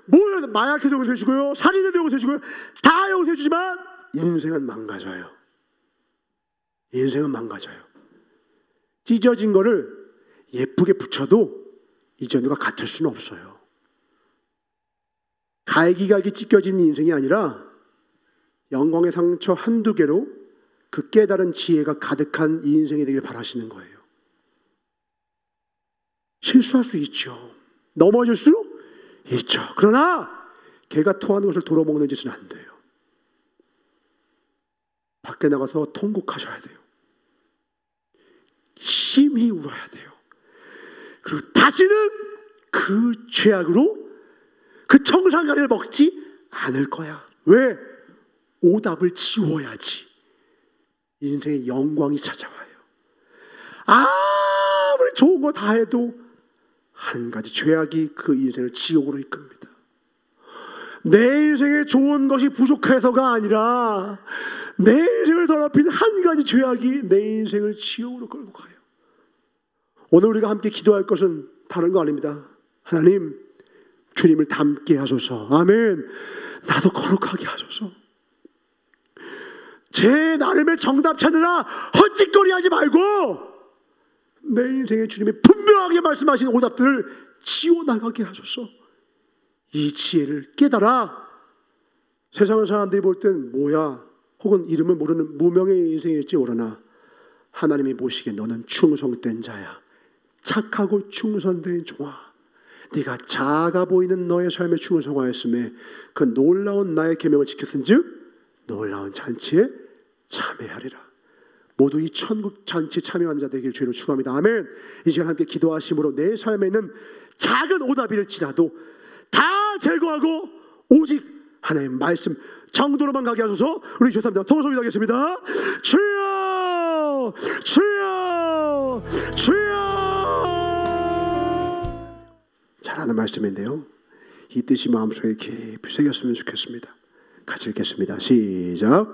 뭘 마약해도 용서해 주고요, 살인해도 용서해 주고요, 다 용서해 주지만 인생은 망가져요. 인생은 망가져요. 찢어진 거를 예쁘게 붙여도 이전과 같을 수는 없어요. 갈기갈기 찢겨진 인생이 아니라 영광의 상처 한두 개로 그 깨달은 지혜가 가득한 인생이 되길 바라시는 거예요. 실수할 수 있죠. 넘어질 수 있죠. 그러나 개가 토하는 것을 돌아먹는 짓은 안 돼요. 밖에 나가서 통곡하셔야 돼요. 심히 울어야 돼요. 그리고 다시는 그 죄악으로 그 청산가리를 먹지 않을 거야. 왜? 오답을 지워야지 인생의 영광이 찾아와요. 아무리 좋은 거 다 해도 한 가지 죄악이 그 인생을 지옥으로 이끕니다. 내 인생에 좋은 것이 부족해서가 아니라 내 인생을 더럽힌 한 가지 죄악이 내 인생을 지옥으로 끌고 가요. 오늘 우리가 함께 기도할 것은 다른 거 아닙니다. 하나님, 주님을 닮게 하소서. 아멘. 나도 거룩하게 하소서. 제 나름의 정답 찾느라 헛짓거리 하지 말고 내 인생의 주님이 분명하게 말씀하신 오답들을 지워나가게 하소서. 이 지혜를 깨달아. 세상의 사람들이 볼 땐 뭐야 혹은 이름을 모르는 무명의 인생일지 모르나 하나님이 보시기에 너는 충성된 자야. 착하고 충성된 종아. 네가 작아 보이는 너의 삶에 충성하였음에 그 놀라운 나의 계명을 지켰은즉 놀라운 잔치에 참여하리라. 모두 이 천국 잔치에 참여하는 자 되기를 주로 축원합니다. 아멘. 이 시간 함께 기도하심으로 내 삶에 있는 작은 오답일지라도 다 제거하고 오직 하나님 말씀 정도로만 가게 하소서. 우리 주님께 통성이 하겠습니다. 주여 주여 주여. 잘하는 말씀인데요, 이 뜻이 마음속에 깊이 새겼으면 좋겠습니다. 같이 읽겠습니다. 시작.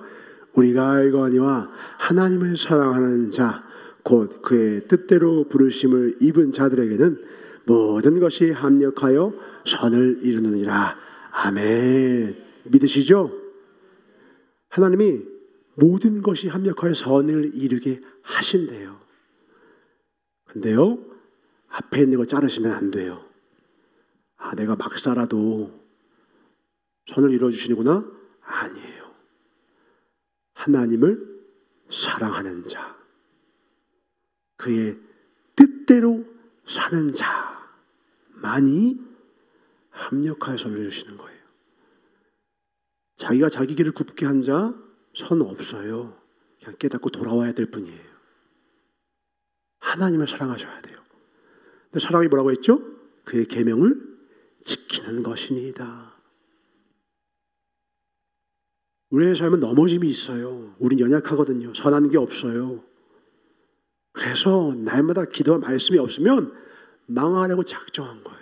우리가 알거니와 하나님을 사랑하는 자 곧 그의 뜻대로 부르심을 입은 자들에게는 모든 것이 합력하여 선을 이루느니라. 아멘. 믿으시죠? 하나님이 모든 것이 합력하여 선을 이루게 하신대요. 근데요, 앞에 있는 거 자르시면 안 돼요. 아, 내가 막 살아도 선을 이루어주시는구나? 아니에요. 하나님을 사랑하는 자, 그의 뜻대로 사는 자만이 합력하여 선을 이루시는 거예요. 자기가 자기 길을 굽게 한 자 선 없어요. 그냥 깨닫고 돌아와야 될 뿐이에요. 하나님을 사랑하셔야 돼요. 근데 사랑이 뭐라고 했죠? 그의 계명을 지키는 것이니이다. 우리의 삶은 넘어짐이 있어요. 우린 연약하거든요. 선한 게 없어요. 그래서 날마다 기도와 말씀이 없으면 망하려고 작정한 거예요.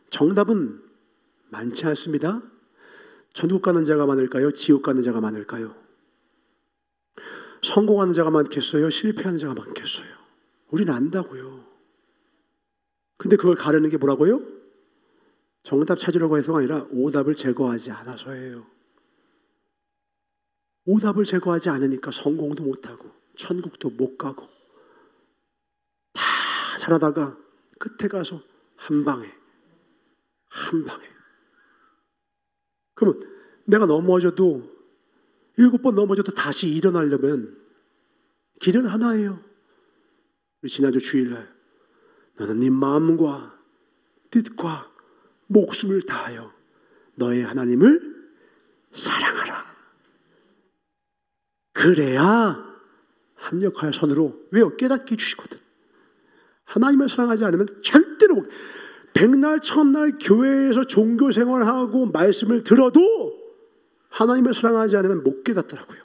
정답은 많지 않습니다. 천국 가는 자가 많을까요? 지옥 가는 자가 많을까요? 성공하는 자가 많겠어요? 실패하는 자가 많겠어요? 우린 안다고요. 근데 그걸 가르는 게 뭐라고요? 정답 찾으려고 해서가 아니라 오답을 제거하지 않아서예요. 오답을 제거하지 않으니까 성공도 못하고 천국도 못 가고 다 잘하다가 끝에 가서 한 방에 그러면 내가 넘어져도 7번 넘어져도 다시 일어나려면 길은 하나예요. 우리 지난주 주일날 너는 네 마음과 뜻과 목숨을 다하여 너의 하나님을 사랑하라. 그래야 합력하여 선으로, 왜요? 깨닫게 해주시거든. 하나님을 사랑하지 않으면 절대로 백날 천날 교회에서 종교 생활하고 말씀을 들어도 하나님을 사랑하지 않으면 못 깨닫더라고요.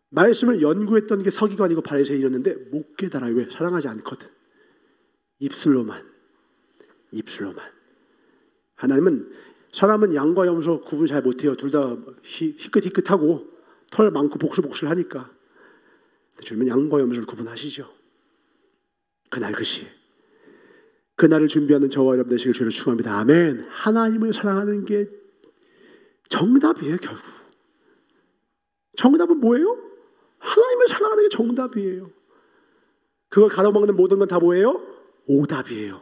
말씀을 연구했던 게 서기관이고 바리새인이었는데 못 깨달아요. 왜? 사랑하지 않거든. 입술로만. 하나님은, 사람은 양과 염소 구분 잘 못해요. 둘 다 희끗희끗하고 털 많고 복슬복슬 하니까. 주님은 양과 염소를 구분하시죠. 그날 그 시에 그날을 준비하는 저와 여러분 되시길 주를 축원합니다. 아멘. 하나님을 사랑하는 게 정답이에요. 결국 정답은 뭐예요? 하나님을 사랑하는 게 정답이에요. 그걸 가로막는 모든 건 다 뭐예요? 오답이에요.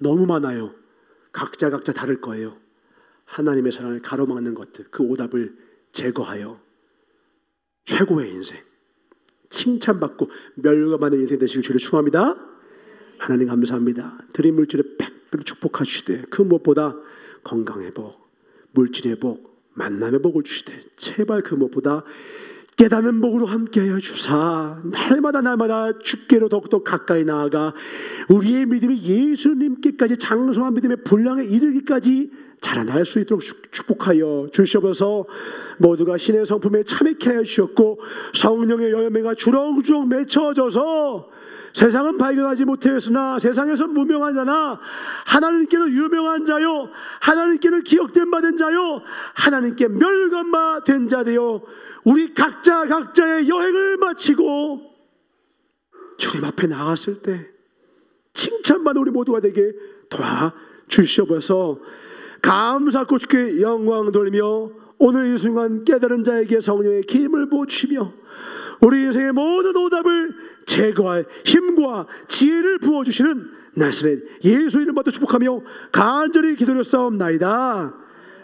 너무 많아요. 각자 다를 거예요. 하나님의 사랑을 가로막는 것들, 그 오답을 제거하여 최고의 인생, 칭찬받고 멸관받는 인생 되시길 주를 축원합니다. 하나님 감사합니다. 드린 물질에 100배로 축복하시되 그 무엇보다 건강의 복, 물질의 복, 만남의 복을 주시되 제발 그 무엇보다 깨닫는 복으로 함께하여 주사 날마다 주께로 더욱더 가까이 나아가 우리의 믿음이 예수님께까지 장성한 믿음의 분량에 이르기까지 자라날 수 있도록 축복하여 주시옵소서. 모두가 신의 성품에 참여케 하여 주셨고 성령의 열매가 주렁주렁 맺혀져서 세상은 발견하지 못했으나 세상에서 무명한 자나 하나님께는 유명한 자요, 하나님께는 기억된 바 된 자요, 하나님께 멸관바 된 자 되어 우리 각자의 여행을 마치고 주님 앞에 나갔을 때 칭찬받는 우리 모두가 되게 도와주시옵소서. 감사하고 주께 영광 돌리며 오늘 이 순간 깨달은 자에게 성령의 기름을 부어주시며 우리 인생의 모든 오답을 제거할 힘과 지혜를 부어주시는 나사렛 예수 이름 받아 축복하며 간절히 기도드렸사옵나이다.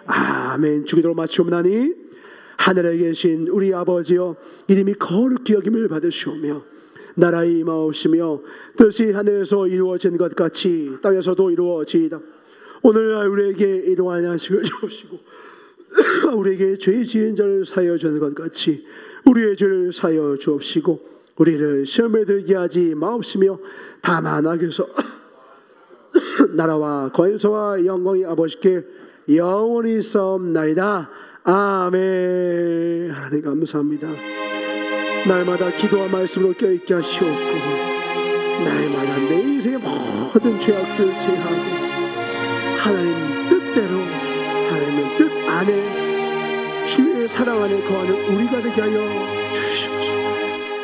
아멘. 주기도로 마치옵나니 하늘에 계신 우리 아버지여, 이름이 거룩히 여김을 받으시오며 나라의 임하옵시며 뜻이 하늘에서 이루어진 것 같이 땅에서도 이루어지이다. 오늘날 우리에게 일용할 양식을 주옵시고 우리에게 죄 지은 자를 사하여 주는 것 같이 우리의 죄를 사하여 주옵시고 우리를 시험에 들게 하지 마옵시며 다만 악에서 나라와 권세와 영광이 아버지께 영원히 있사옵나이다. 아멘. 하나님 감사합니다. 날마다 기도와 말씀으로 껴있게 하시옵고 날마다 내 인생의 모든 죄악들을 제하고 하나님 뜻대로 하나님의 뜻 안에 주의 사랑 안에 거하는 우리가 되게 하여 주시옵소서.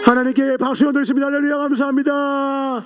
하나님께 박수 드리십니다. 할렐루야. 감사합니다.